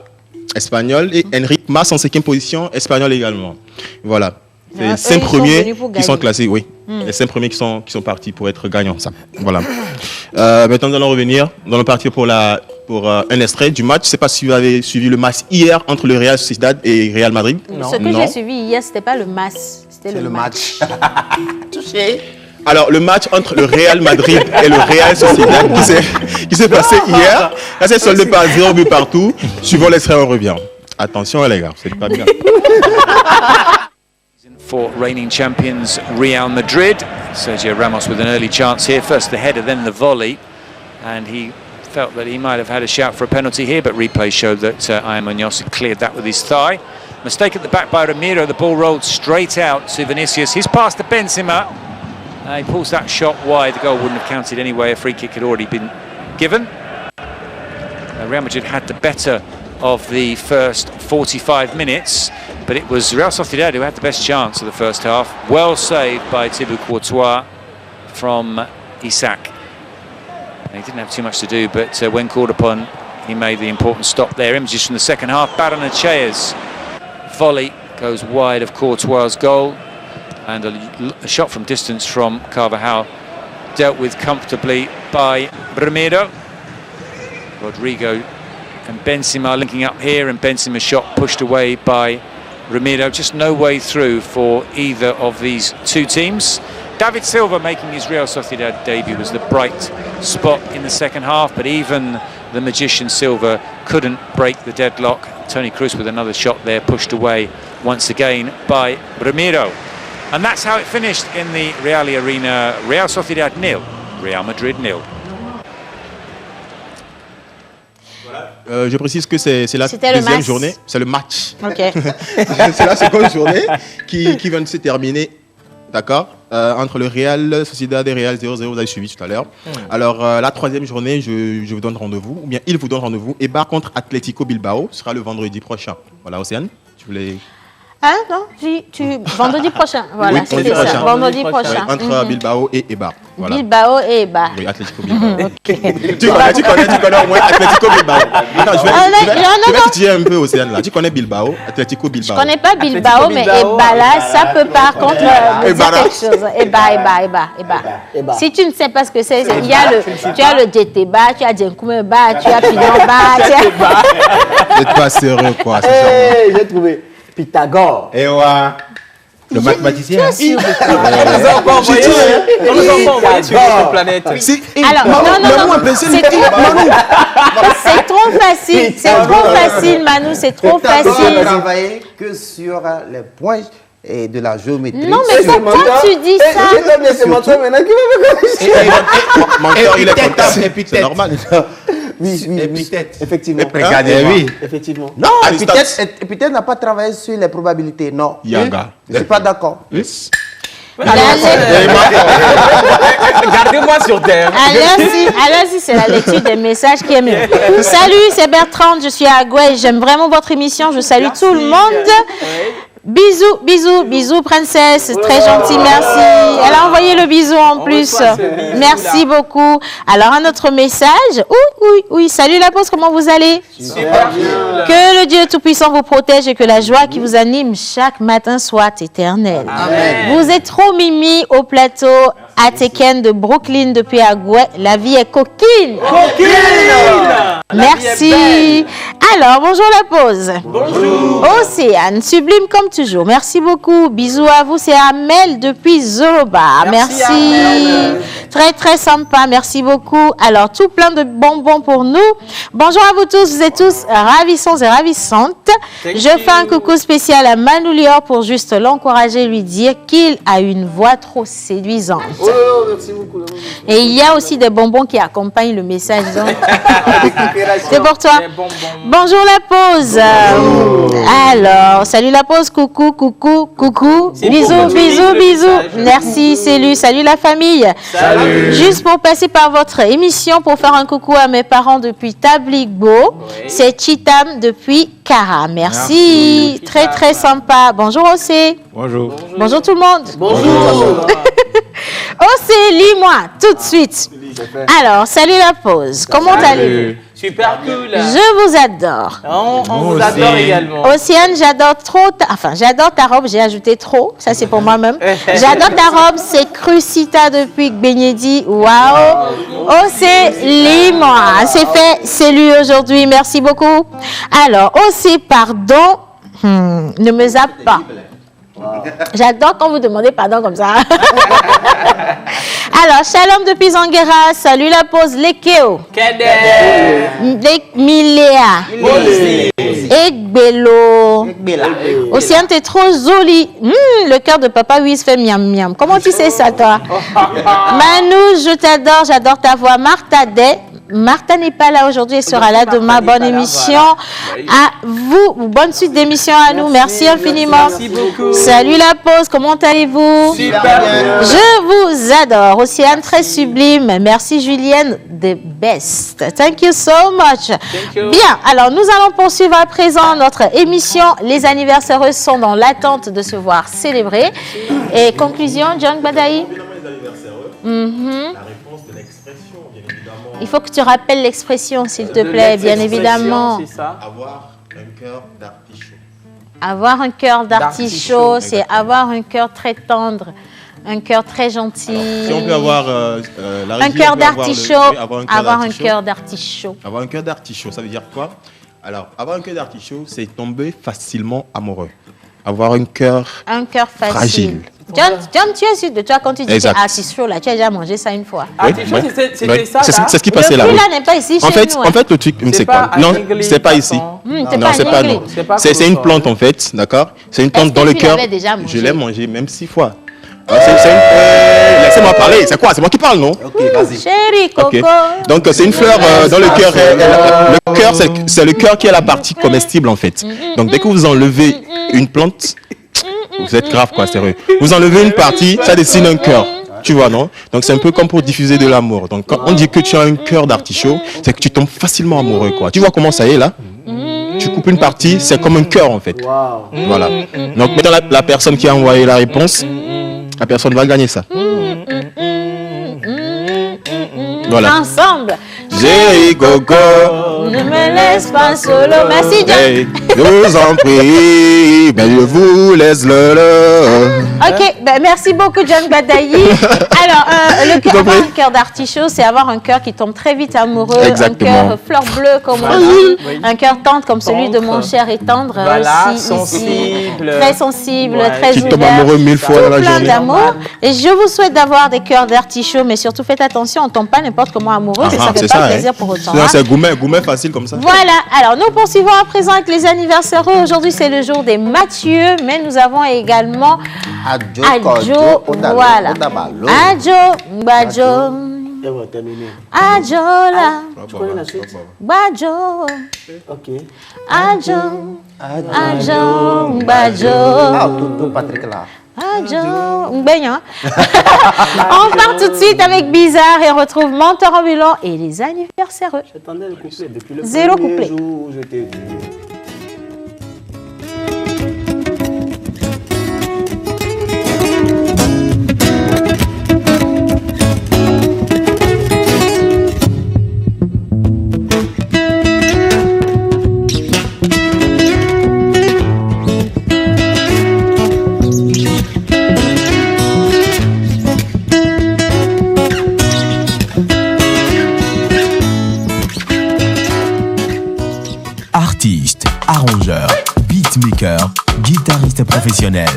espagnol. Et Enric Mas en cinquième position, espagnol également. Voilà. C'est les 5 premiers qui sont classés, oui. Les 5 premiers qui sont partis pour être gagnants. Ça. Voilà. Maintenant, nous allons revenir. Nous allons partir pour un extrait du match. Je ne sais pas si vous avez suivi le match hier entre le Real Sociedad et Real Madrid. Non. Ce que j'ai suivi hier, ce n'était pas le match. C'était le match. Touché. Alors, le match entre le Real Madrid et le Real Sociedad qui s'est passé hier, là, c'est soldé par 0 but partout. Suivant l'extrait, on revient. Attention, les gars, c'est pas bien. For reigning champions Real Madrid. Sergio Ramos with an early chance here. First the header, then the volley. And he felt that he might have had a shout for a penalty here, but replay showed that Ian Munoz had cleared that with his thigh. Mistake at the back by Ramiro. The ball rolled straight out to Vinicius. His pass to Benzema. He pulls that shot wide. The goal wouldn't have counted anyway. A free kick had already been given. Real Madrid had the better of the first 45 minutes, but it was Real Sociedad who had the best chance of the first half. Well saved by Thibaut Courtois from Isak. He didn't have too much to do, but when called upon, he made the important stop there. Images from the second half. Barrenechea's volley goes wide of Courtois' goal, and a shot from distance from Carvajal dealt with comfortably by Ramiro. Rodrigo and Benzema linking up here, and Benzema's shot pushed away by Ramiro. Just no way through for either of these two teams. David Silva making his Real Sociedad debut was the bright spot in the second half, but even the magician Silva couldn't break the deadlock. Toni Kroos with another shot there, pushed away once again by Ramiro. And that's how it finished in the Real Arena. Real Sociedad 0, Real Madrid 0. Je précise que c'est la deuxième journée, c'est le match. Okay. C'est la seconde journée qui vient de se terminer, d'accord, entre le Real Sociedad et Real 0-0, vous avez suivi tout à l'heure. Alors, la troisième journée, je vous donne rendez-vous, ou bien il vous donne rendez-vous. Eibar contre Atlético Bilbao, ce sera le vendredi prochain. Voilà, Océane, tu voulais... Ah non, vendredi prochain. Voilà, oui, c'était ça. Vendredi prochain. Entre Bilbao et Eibar. Voilà. Bilbao et Eibar. Oui, Atlético Bilbao. Tu connais au moins Atlético Bilbao. Je vais titiller un peu, Océane, là. Tu connais Bilbao, Atlético Bilbao. Je connais pas Bilbao, mais Eibar là, ça peut par contre me dire quelque chose. Eibar. Si tu ne sais pas ce que c'est, il y a tu as le Djeteba, tu as Djenkume Ba, tu as Pignon Ba. Vous n'êtes pas sérieux, quoi. J'ai trouvé Pythagore. Et ouais. Le mathématicien. On nous a encore envoyé sur notre planète. Alors, non. C'est trop facile. C'est trop facile, Manu. C'est trop facile. On ne travaille que sur les points et de la géométrie. Non, mais pourquoi tu dis ça? C'est mon tour maintenant qui va me Menteur, il est comptable. C'est normal. Oui, effectivement. Oui. Effectivement. Non, Epithète n'a pas travaillé sur les probabilités, non. Yaga. Je ne suis pas d'accord. Gardez-moi sur terre. Allez-y, c'est la lecture des messages qui est mieux. Salut, c'est Bertrand, je suis à Gouet. J'aime vraiment votre émission. Je salue tout le monde. Bisous, bisous, bisous, princesse. Très gentil, merci. Elle a envoyé le bisou en plus. Merci beaucoup. Alors, un autre message. Oui. Salut la pause, comment vous allez? Super. Que le Dieu Tout-Puissant vous protège et que la joie qui vous anime chaque matin soit éternelle. Amen. Vous êtes trop mimi au plateau à Teken de Brooklyn depuis Agoué. La vie est coquine. Merci. Alors, bonjour la pause. Bonjour. Océane, sublime comme toujours. Merci beaucoup. Bisous à vous. C'est Amel depuis Zoroba. Merci. Très, très sympa. Merci beaucoup. Alors, tout plein de bonbons pour nous. Bonjour à vous tous. Vous êtes tous ravissants et ravissantes. Je fais un coucou spécial à Manu Lior pour juste l'encourager et lui dire qu'il a une voix trop séduisante. Oh, merci beaucoup. Et il y a aussi des bonbons qui accompagnent le message. C'est pour toi. Bonjour la pause. Alors, salut la pause. Coucou. Bisous. Merci, c'est lui. Salut la famille. Salut. Juste pour passer par votre émission, pour faire un coucou à mes parents depuis Tabligbo. C'est Chitam depuis Kara. Merci. Très, très sympa. Bonjour Océ. Bonjour. Bonjour tout le monde. Bonjour. Océ, lis-moi tout de suite. Alors, salut la pause. Comment allez-vous? Super cool. Je vous adore. On vous adore également. Océane, j'adore j'adore ta robe, j'ai ajouté trop, ça c'est pour moi-même. J'adore ta robe, c'est Crucita depuis Benyedi. Waouh. Océ, lis-moi. C'est fait, c'est lui aujourd'hui, merci beaucoup. Alors, Océ, pardon, ne me zappe pas. J'adore quand vous demandez pardon comme ça. Alors, Shalom depuis Zanguera, salut la pause, Lekeo. Milea. Egbelo. Océane, t'es trop jolie. Le cœur de papa Wiz fait miam miam. Comment tu sais ça, toi? Manu, je t'adore, j'adore ta voix. Martha Day. Martha n'est pas là aujourd'hui, elle sera là demain. Bonne émission à vous. Bonne suite d'émission à nous. Merci infiniment. Merci beaucoup. Salut la pause, comment allez-vous? Super bien. Je vous adore. Océane, très sublime. Merci Julienne, the best. Thank you so much. Bien, alors nous allons poursuivre à présent notre émission. Les anniversaires sont dans l'attente de se voir célébrer. Et conclusion, John Badaï? Il faut que tu rappelles l'expression, s'il te plaît, bien évidemment. Avoir un cœur d'artichaut. Avoir un cœur d'artichaut, c'est avoir un cœur très tendre, un cœur très gentil. Alors, si on peut avoir un cœur d'artichaut, avoir un cœur d'artichaut. Avoir un cœur d'artichaut, ça veut dire quoi? Alors, avoir un cœur d'artichaut, c'est tomber facilement amoureux. Avoir un cœur facile. Fragile. John, tu es sûr de toi quand tu dis artichaut, là, tu as déjà mangé ça une fois. Artichaut, c'était ça, là? C'est ce qui passait là. Le fruit là n'est pas ici chez nous. En fait, le truc, c'est quoi? Non, c'est pas ici. Non, c'est pas non. C'est une plante, en fait, d'accord? C'est une plante dans le cœur. Je l'ai mangé même 6 fois. Laissez-moi parler. C'est quoi? C'est moi qui parle, non? Ok, vas-y. Chérie, Coco. Okay. Donc, c'est une fleur dans le cœur. Le cœur, c'est le cœur qui est la partie comestible, en fait. Donc, dès que vous enlevez une plante, vous êtes grave, quoi, sérieux. Vous enlevez une partie, ça dessine un cœur. Tu vois, non? Donc, c'est un peu comme pour diffuser de l'amour. Donc, quand on dit que tu as un cœur d'artichaut, c'est que tu tombes facilement amoureux, quoi. Tu vois comment ça est, là? Tu coupes une partie, c'est comme un cœur, en fait. Voilà. Donc, maintenant, la personne qui a envoyé la réponse, la personne va gagner ça. Voilà. Ensemble. J'ai Gogo. Ne me laisse pas solo. Merci, John. Hey, je vous en prie, mais je vous laisse le. Ok, ben merci beaucoup, John Badaï. Alors, avoir un cœur d'artichaut, c'est avoir un cœur qui tombe très vite amoureux. Exactement. Un cœur fleur bleue, comme on dit. Oui. Un cœur tendre, comme celui de mon cher et tendre. Voilà, aussi, sensible. Ici. Très sensible, très qui ouvert. tombe amoureux 1000 fois dans la plein journée. d'amour. Et je vous souhaite d'avoir des cœurs d'artichaut, mais surtout faites attention, on ne tombe pas n'importe comment amoureux, ça ne fait pas plaisir pour autant. C'est gourmet facile comme ça. Voilà, alors nous poursuivons à présent avec les anniversaires. Aujourd'hui, c'est le jour des Mathieu, mais nous avons également Adjo, voilà. Adjo, Badjo. Adjo, là. Tu connais la suite? Badjo. Ok. Adjo. Adjo, Badjo. Ah, tout Patrick là. Adjo, Mbenya. On part tout de suite avec Bizarre et on retrouve Menteur Ambulant et les anniversaires. J'attendais le couplet depuis le Zéro premier couplet. jour où je t'ai vu. professionnel.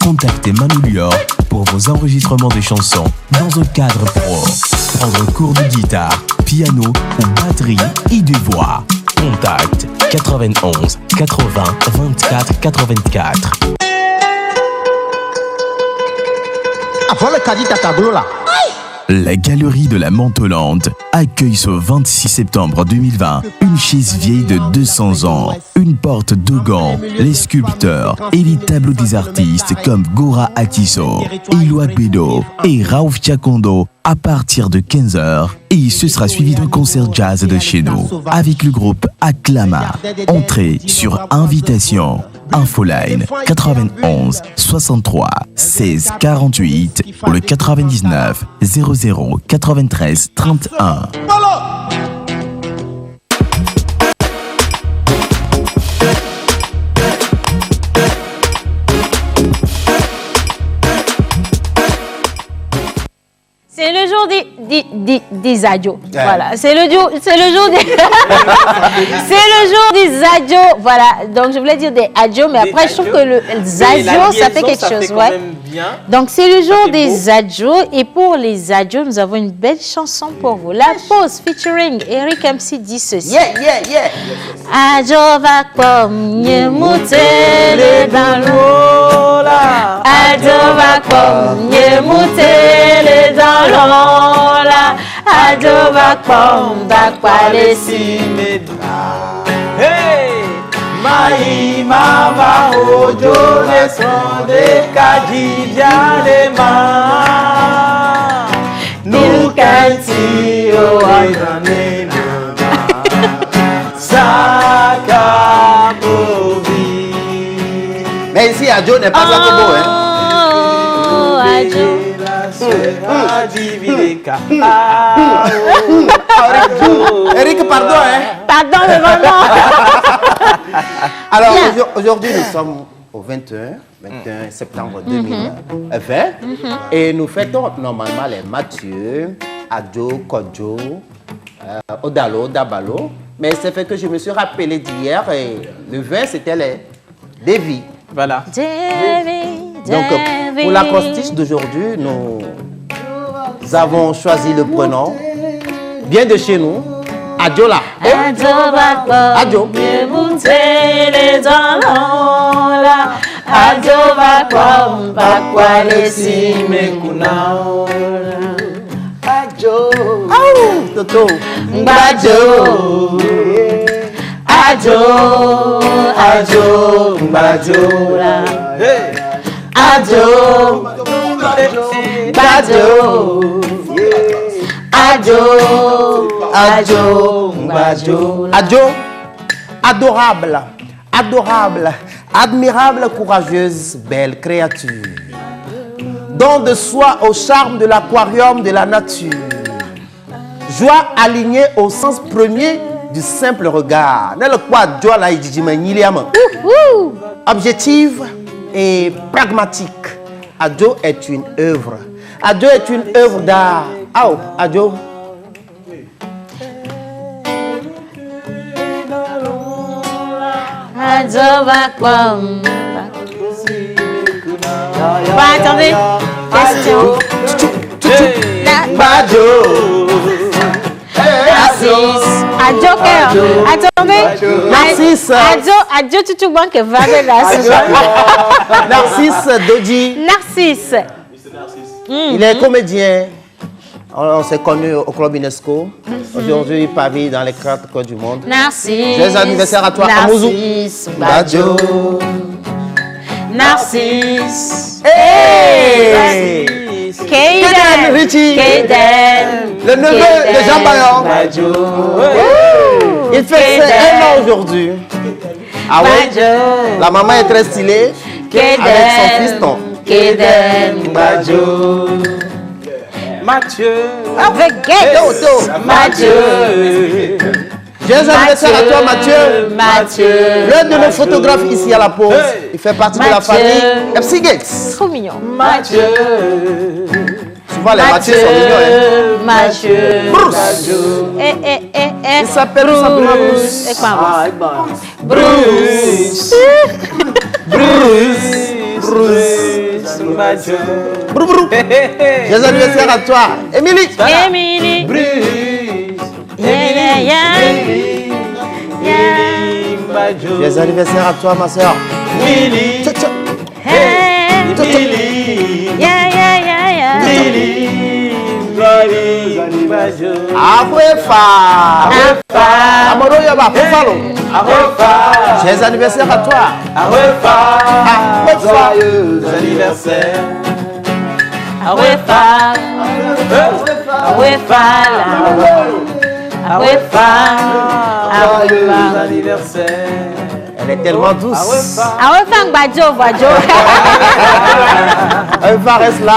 Contactez Manu Lior pour vos enregistrements de chansons dans un cadre pro. Prendre cours de guitare, piano ou batterie et de voix. Contact 91 80 24 84. La Galerie de la Montolande accueille ce 26 septembre 2020 une chaise vieille de 200 ans, une porte Dogon, les sculpteurs et les tableaux des artistes comme Gora Atiso, Eloi Bedo et Raouf Tchakondo à partir de 15h et ce sera suivi d'un concert jazz de chez nous avec le groupe Acclama. Entrée sur invitation. Infoline 91 63 16 48 ou le 99 00 93 31. C'est le jour des adios. Voilà, c'est le jour des c'est le jour des adios. Voilà, donc je voulais dire des adios, mais après je trouve que les adios ça fait quelque chose, ouais. Donc c'est le jour des adios et pour les adios, nous avons une belle chanson pour vous. La pause featuring Eric MC dit ceci. Yeah. Adio va comme mutele dans l'eau là. Adio va comme mutele dans l'eau là. Adio va comme bakwale simedra. Hey! Mai mama ojo ne sonde kajidia le ma. Nukanti o aidane na. Saka bovi. Mais ici, Adjo n'est pas Sakobo, hein? Oh, Adjo. Eric, pardon, hein? Pardon, mais vraiment. Alors, aujourd'hui, nous sommes au 21 septembre 2020 et nous fêtons normalement les Mathieu, Adjo, Kodjo, Odalo, Dabalo. Mais c'est fait que je me suis rappelé d'hier et le 20, c'était les Devi. Voilà. Donc, pour l'acrostiche d'aujourd'hui, nous avons choisi le prénom bien de chez nous, Adjola. Adjo. Toto. Mbajo. Ajo, mbajo. Ajo, mbajo. Adjo, adorable, admirable, courageuse, belle créature. Don de soi au charme de l'aquarium de la nature. Joie alignée au sens premier du simple regard. Objective et pragmatique. Adjo est une œuvre. Adjo est une œuvre d'art. Oh, Adjo. Attendez, question. Attendez. Narcisse. Adjo tutu banque va là. Narcisse Doji. Narcisse. Il est comédien. On s'est connus au Club UNESCO. Aujourd'hui, Paris dans les 4 coins du monde. Narcisse. Joyeux anniversaire à toi, Amouzou. Badjo. Narcisse. Hey! Kaden. Richie. Kaden. Le neveu de Jean Bayon. Il fait 1 an aujourd'hui. Ah ouais? La maman est très stylée. Avec son fiston. Kaden. Badjo. Mathieu. Avec Ghetto. Mathieu. Joyeux anniversaire à toi, Mathieu. L'un de nos photographes ici à la pause. Il fait partie de la famille MC Gates. Trop mignon. Mathieu. Souvent, les Mathieu sont mignons. Mathieu. Bruce. Il s'appelle tout simplement Bruce. Bruce. Joyeux anniversaire à toi, Émilie. Émilie. Joyeux anniversaire à toi, ma soeur. Willy. Joyeux anniversaire à toi. Joyeux anniversaire. Joyeux anniversaire. Elle est tellement douce. Reste là.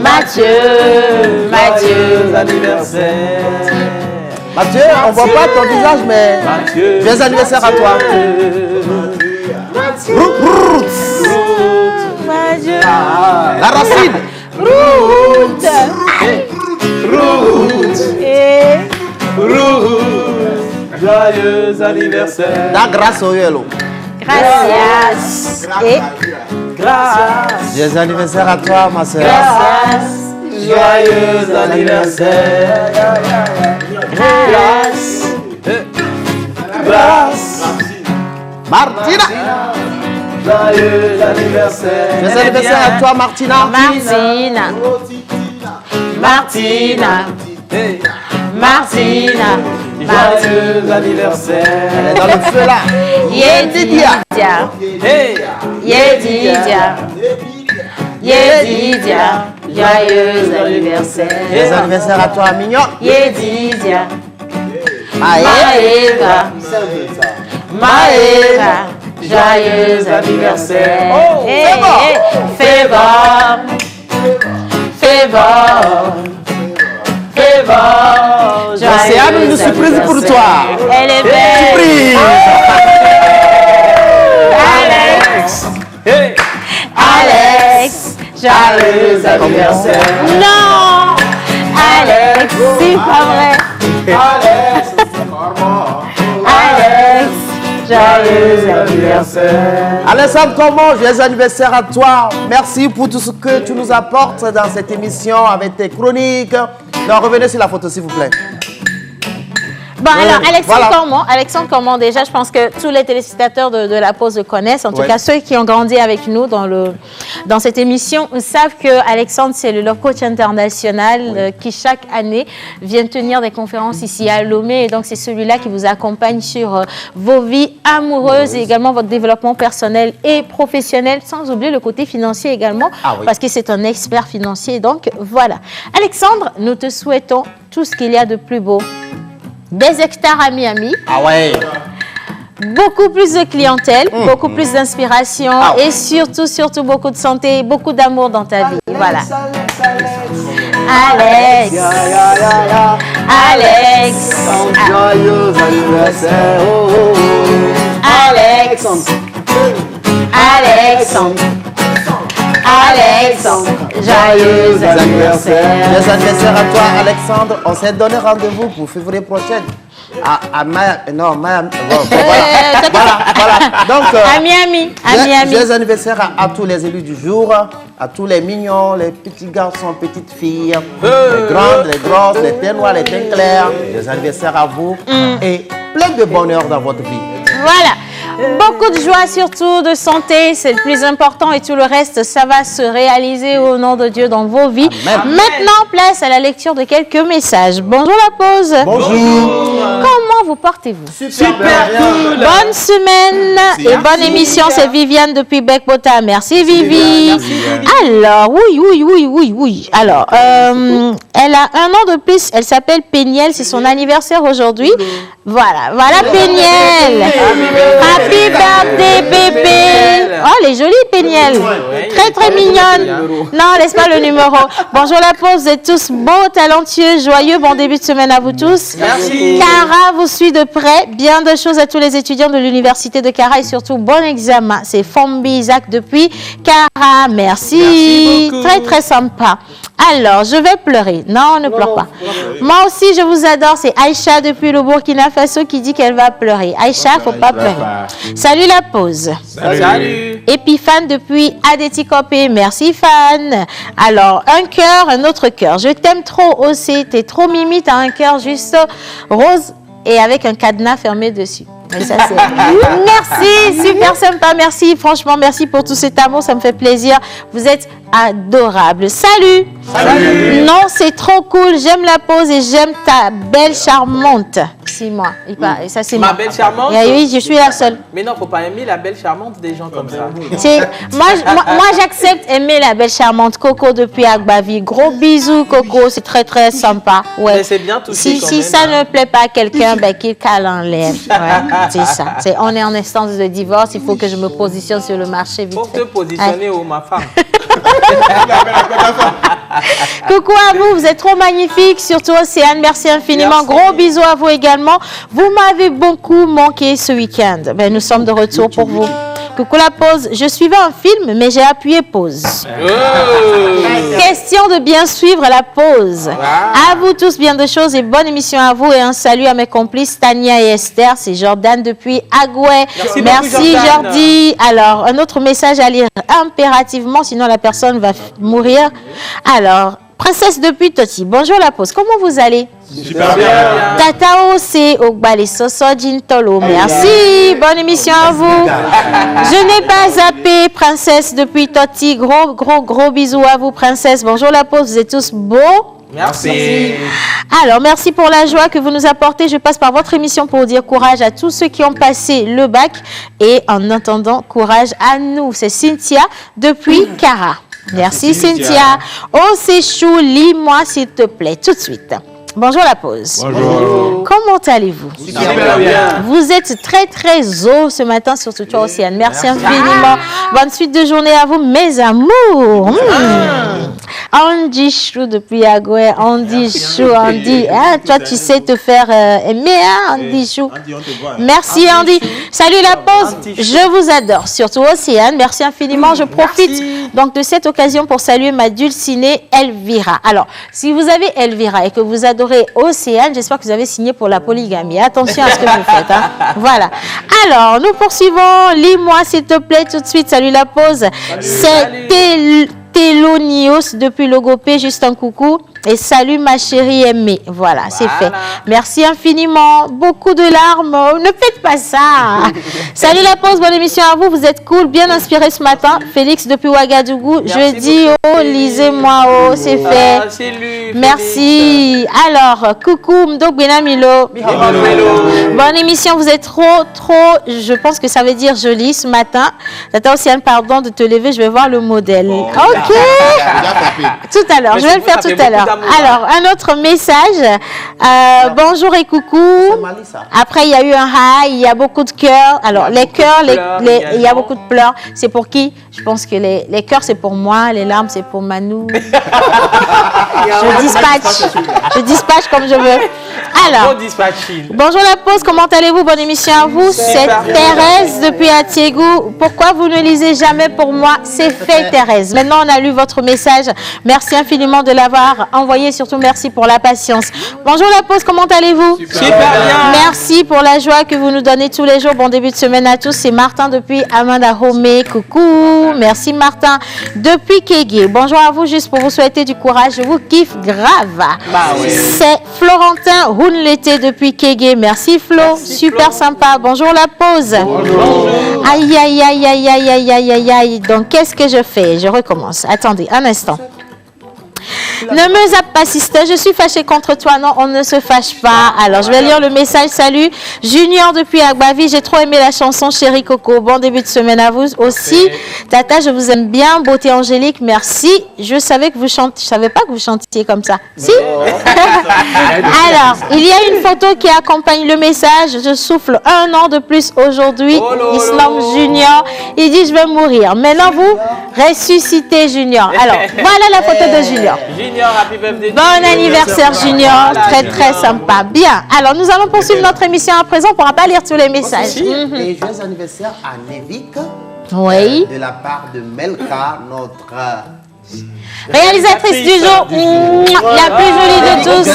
Mathieu. Joyeux anniversaire. Mathieu, on voit pas ton visage, mais joyeux anniversaire à toi. La racine. Joyeux anniversaire. La grâce au yellow. Gracias. Grâce. Joyeux anniversaire à toi, ma soeur. Joyeux anniversaire. Grâce. Martina. Joyeux anniversaire. Joyeux anniversaire à toi, Martina. Joyeux anniversaire. Elle est dans le feu là. Yedidia. Joyeux anniversaire. Joyeux anniversaire à toi, Mignon. Yedidia. Maëva. Joyeux anniversaire. C'est une surprise pour toi. Elle est belle. Surprise. Alex. Joyeux anniversaire. Non. Alex, c'est pas vrai. Alex. Joyeux anniversaire. Alessandre, comment? Joyeux anniversaire à toi. Merci pour tout ce que tu nous apportes dans cette émission avec tes chroniques. Donc, revenez sur la photo, s'il vous plaît. Bon, alors, voilà. Alexandre Cormon, déjà, je pense que tous les téléspectateurs de la pause le connaissent. En tout cas, ceux qui ont grandi avec nous dans cette émission savent que Alexandre, c'est le Love Coach international qui, chaque année, vient tenir des conférences ici à Lomé. Et donc, c'est celui-là qui vous accompagne sur vos vies amoureuses et également votre développement personnel et professionnel, sans oublier le côté financier également, parce que c'est un expert financier. Donc, voilà. Alexandre, nous te souhaitons tout ce qu'il y a de plus beau. Des hectares à Miami. Ah ouais. Beaucoup plus de clientèle, beaucoup plus d'inspiration et surtout beaucoup de santé, beaucoup d'amour dans ta vie. Voilà. Alex. Alex. Joyeux anniversaire. Alexandre, joyeux anniversaire. Joyeux anniversaire à toi, Alexandre. On s'est donné rendez-vous pour février prochain. À Miami. Donc, à Miami. Joyeux anniversaire à tous les élus du jour, à tous les mignons, les petits garçons, petites filles, les grandes, les grosses, les teints noirs, les teints clairs. Joyeux anniversaire à vous et plein de bonheur dans votre vie. Voilà. Beaucoup de joie, surtout de santé, c'est le plus important et tout le reste, ça va se réaliser au nom de Dieu dans vos vies. Amen. Maintenant, place à la lecture de quelques messages. Bonjour la pause. Bonjour. Comment vous portez-vous? Super cool. Bonne semaine et bonne émission, c'est Viviane depuis Bec-Bota. Merci Vivi. Alors, oui. Alors, elle a un an de plus, elle s'appelle Péniel, c'est son anniversaire aujourd'hui. Voilà Péniel. Happy birthday bébé. Oh, elle est jolie Péniel. Très mignonne. Non, laisse pas le numéro. Bonjour la pause, vous êtes tous beaux, talentueux, joyeux. Bon début de semaine à vous tous. Merci. Cara vous suis de près. Bien de choses à tous les étudiants de l'université de Cara et surtout bon examen. C'est Fombi Isaac depuis Cara. Merci. Très, très sympa. Alors, je vais pleurer. Non, ne pleure pas. Moi aussi, je vous adore. C'est Aïcha depuis le Burkina Faso qui dit qu'elle va pleurer. Aïcha, faut pas pleurer. Salut la pause. Salut. Epiphane depuis Adéticopé. Merci Fan. Alors, un cœur, un autre cœur. Je t'aime trop aussi. T'es trop mimi. T'as un cœur juste rose et avec un cadenas fermé dessus. Mais ça, merci, super sympa, merci, franchement, merci pour tout cet amour, ça me fait plaisir. Vous êtes adorable. Salut. Salut. Non, c'est trop cool, j'aime la pause et j'aime ta belle charmante. C'est moi. Ça, c'est ma belle charmante. Oui, je suis la seule. Mais non, faut pas aimer la belle charmante des gens comme ça. Moi, j'accepte aimer la belle charmante Coco depuis Agbavi. Gros bisous, Coco, c'est très très sympa. Ouais. Mais c'est bien touché. Si ça ne plaît pas à quelqu'un, ben qu'il cale en l'air. Ouais. C'est ça. On est en instance de divorce. Il faut que je me positionne sur le marché vite. Pour te positionner, oh ma femme. Coucou à vous, vous êtes trop magnifiques. Surtout Océane, merci infiniment. Merci. Gros bisous à vous également. Vous m'avez beaucoup manqué ce week-end. Ben, nous sommes de retour pour vous. Coucou la pause. Je suivais un film, mais j'ai appuyé pause. Oh. Question de bien suivre la pause. À vous tous, bien de choses et bonne émission à vous. Et un salut à mes complices Tania et Esther. C'est Jordan depuis Agoué. Merci Jordi. Alors, un autre message à lire impérativement, sinon la personne va mourir. Alors, Princesse depuis Toti. Bonjour la pause. Comment vous allez? Super bien. Tatao, c'est Ogbale Soso Jintolo. Merci. Bonne émission à vous. Je n'ai pas zappé, Princesse depuis Toti. Gros bisous à vous, Princesse. Bonjour la pause. Vous êtes tous beaux. Merci. Alors, merci pour la joie que vous nous apportez. Je passe par votre émission pour dire courage à tous ceux qui ont passé le bac. Et en attendant, courage à nous. C'est Cynthia depuis Cara. Merci Cynthia. Oh, c'est chou, lis-moi s'il te plaît, tout de suite. Bonjour la pause. Bonjour. Comment allez-vous? Super bien. Vous êtes très très haut ce matin, surtout toi Océane. Merci infiniment. Bonne suite de journée à vous, mes amours. Andy Chou depuis Agoué. Andy Chou, Andy. Hein, toi, tu sais te faire aimer, hein, Andy Chou. Merci Andy. Salut la pause. Je vous adore, surtout Océane. Merci infiniment. Je profite donc de cette occasion pour saluer ma dulcinée Elvira. Alors, si vous avez Elvira et que vous adorez Océane, j'espère que vous avez signé pour la polygamie. Attention à ce que vous faites. Hein. Voilà. Alors, nous poursuivons. Lis-moi s'il te plaît tout de suite. Salut la pause. C'est Télonios depuis Logopé. Juste un coucou. Et salut ma chérie aimée. Voilà, c'est fait. Merci infiniment. Beaucoup de larmes. Ne faites pas ça. Salut la pause, bonne émission à vous. Vous êtes cool, bien inspiré ce matin. Félix depuis Ouagadougou. Je dis oh, lisez-moi oh, c'est fait. Merci. Alors, coucou Mdo Benamilo. Bonne émission, vous êtes trop, je pense que ça veut dire joli ce matin. Tata Océane, pardon de te lever, je vais voir le modèle. Ok. Tout à l'heure, je vais le faire tout à l'heure. Alors, un autre message. Bonjour et coucou. Après, il y a eu un hi, il y a beaucoup de cœurs. Alors, les cœurs, il y a beaucoup de pleurs. C'est pour qui? Je pense que les cœurs, c'est pour moi. Les larmes, c'est pour Manou. Je dispatche comme je veux. Alors, bonjour la pause, comment allez-vous? Bonne émission à vous. C'est Thérèse depuis Atiégou. Pourquoi vous ne lisez jamais pour moi? C'est fait Thérèse. Maintenant, on a lu votre message. Merci infiniment de l'avoir envoyé. Surtout, merci pour la patience. Bonjour la pause, comment allez-vous? Super bien. Merci pour la joie que vous nous donnez tous les jours. Bon début de semaine à tous. C'est Martin depuis Amanda Homé. Coucou. Merci Martin. Depuis Kégué. Bonjour à vous, juste pour vous souhaiter du courage. Je vous kiffe grave. C'est Florentin Hounleté depuis Kégué. Merci Flo. Merci, super Flo. Sympa. Bonjour la pause. Bonjour. Aïe, aïe, aïe, aïe, aïe, aïe, aïe, aïe, aïe. Donc, qu'est-ce que je fais? Je recommence. Attendez un instant. Ne me zappe pas, sister, je suis fâchée contre toi. Non, on ne se fâche pas. Alors, je vais lire le message. Salut, Junior depuis Agbavi. J'ai trop aimé la chanson Chérie Coco. Bon début de semaine à vous aussi. Tata, je vous aime bien. Beauté angélique, merci. Je savais que vous chantiez. Je savais pas que vous chantiez comme ça. Si? Alors, il y a une photo qui accompagne le message. Je souffle 1 an de plus aujourd'hui. Islam Junior. Il dit, je vais mourir. Maintenant, vous ressuscitez Junior. Alors, voilà la photo de Junior. Junior, happy birthday. Bon anniversaire Junior, très sympa. Bien, alors nous allons poursuivre notre émission à présent. On ne pourra pas lire tous les messages. Et joyeux anniversaire à Nevik. Oui. De la part de Melka, notre réalisatrice du jour, la plus jolie de tous.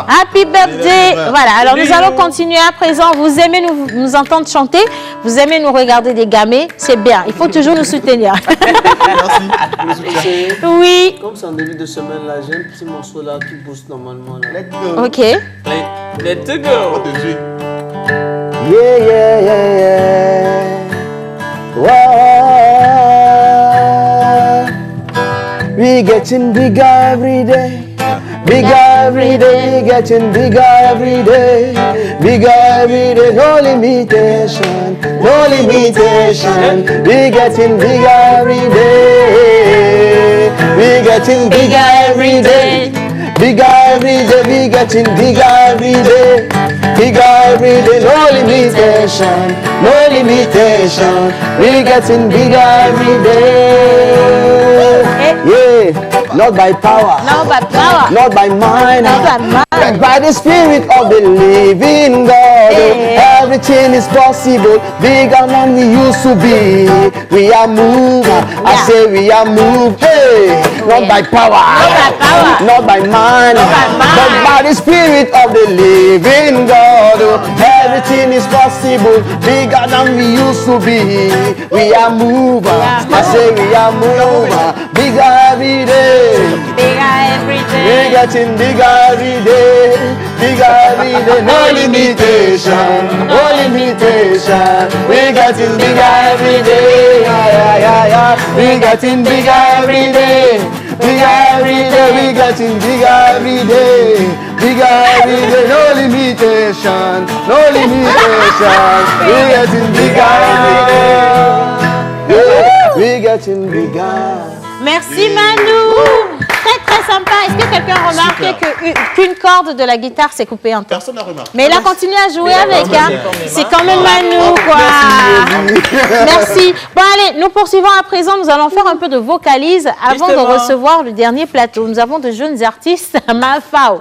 Happy birthday. Voilà, alors nous allons continuer à présent. Vous aimez nous entendre chanter, vous aimez nous regarder dégamer, c'est bien. Il faut toujours nous soutenir. Merci. Oui. Comme c'est en début de semaine, là, j'ai un petit morceau là qui booste normalement. Là. Let's go. Ok. Let's go. Yeah, yeah, yeah, yeah. Wow. We getting bigger every day. Bigger every day, getting bigger every day. Bigger every day, no limitation, no limitation. We getting bigger every day. We getting bigger every day. Bigger every day, we getting bigger every day. Bigger every day, no limitation, no limitation. We getting bigger every day. Yeah, not by power, not by power, not by mind, not by mind, but by the Spirit of the living God. Yeah. Everything is possible, bigger than we used to be. We are moved, I say we are moved. Hey, not by power, not by mind, but by the Spirit of the living God. Everything is possible, bigger than we used to be. We are moved, I say we are moved. Bigger every day, bigger every day. We're getting bigger every day, bigger every day. No limitation, no limitation. We're getting bigger every day, We're getting bigger every day, bigger every day. We're getting bigger every day, bigger every day. No limitation, no limitation. We're getting bigger every day. Yeah, we're getting bigger. Merci Manu. Très sympa. Est-ce que quelqu'un a remarqué qu'une corde de la guitare s'est coupée en deux? Personne n'a remarqué. Mais il a continué à jouer avec. Hein. C'est quand même Manu, quoi. Merci. Bon, allez, nous poursuivons à présent. Nous allons faire un peu de vocalise avant de recevoir le dernier plateau. Nous avons de jeunes artistes. Mafao.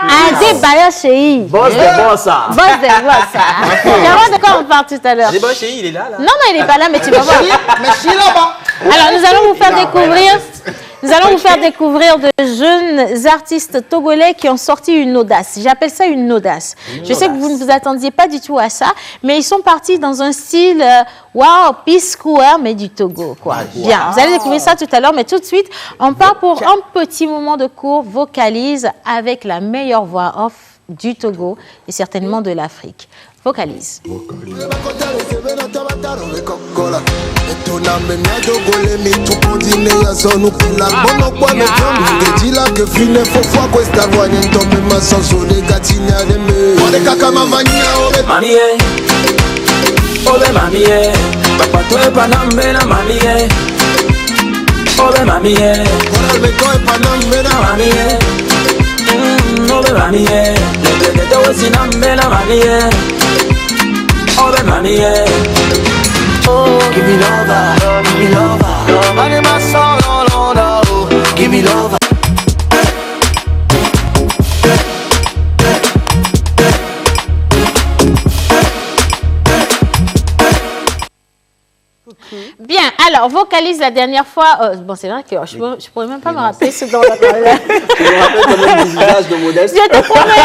Adé Bayashei. Boss de bossa. Boss de bossa. De quoi on parle tout à l'heure? Adé Bayashei, il est là. Non, il n'est pas là, mais tu vas voir. Mais je suis là-bas. Alors, nous allons vous faire découvrir... Nous allons vous faire découvrir de jeunes artistes togolais qui ont sorti une audace. J'appelle ça une audace. Je sais que vous ne vous attendiez pas du tout à ça, mais ils sont partis dans un style wow, P-Square, mais du Togo, quoi. Bien, vous allez découvrir ça tout à l'heure, mais tout de suite, on part pour un petit moment de cours vocalise avec la meilleure voix off du Togo et certainement de l'Afrique. Vocalise. Oh, give me lover, give me lover. I need my soul, oh, no, give me lover. Bien, alors, vocalise la dernière fois. Bon, c'est vrai que je ne pourrais même pas me rappeler ce dont on a parlé. Je me rappelle quand même du visage de Modeste. Je te promets.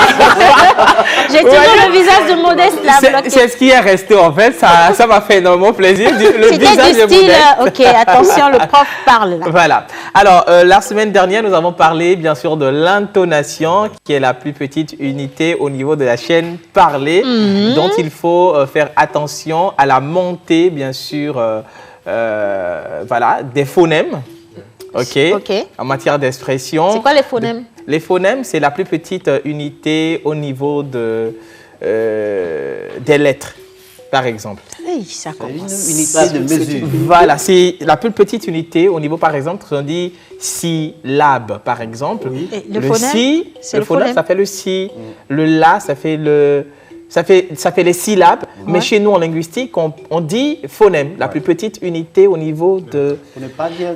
J'ai toujours le visage de Modeste là. C'est ce qui est resté en fait. Ça m'a fait énormément plaisir. Le visage du style, de Modeste. ok, attention, le prof parle là. Voilà. Alors, la semaine dernière, nous avons parlé bien sûr de l'intonation, qui est la plus petite unité au niveau de la chaîne parlée, dont il faut faire attention à la montée, bien sûr. Voilà, des phonèmes, ok, en matière d'expression. C'est quoi les phonèmes? Les phonèmes, c'est la plus petite unité au niveau des lettres, par exemple. Hey, ça commence. Une unité de mesure. Voilà, c'est la plus petite unité au niveau, par exemple, on dit syllabe, par exemple. Oui. Le phonème, si, le phonème, ça fait le si. Le la, ça fait le... Ça fait les syllabes, mais chez nous en linguistique, on dit phonème, la plus petite unité au niveau de...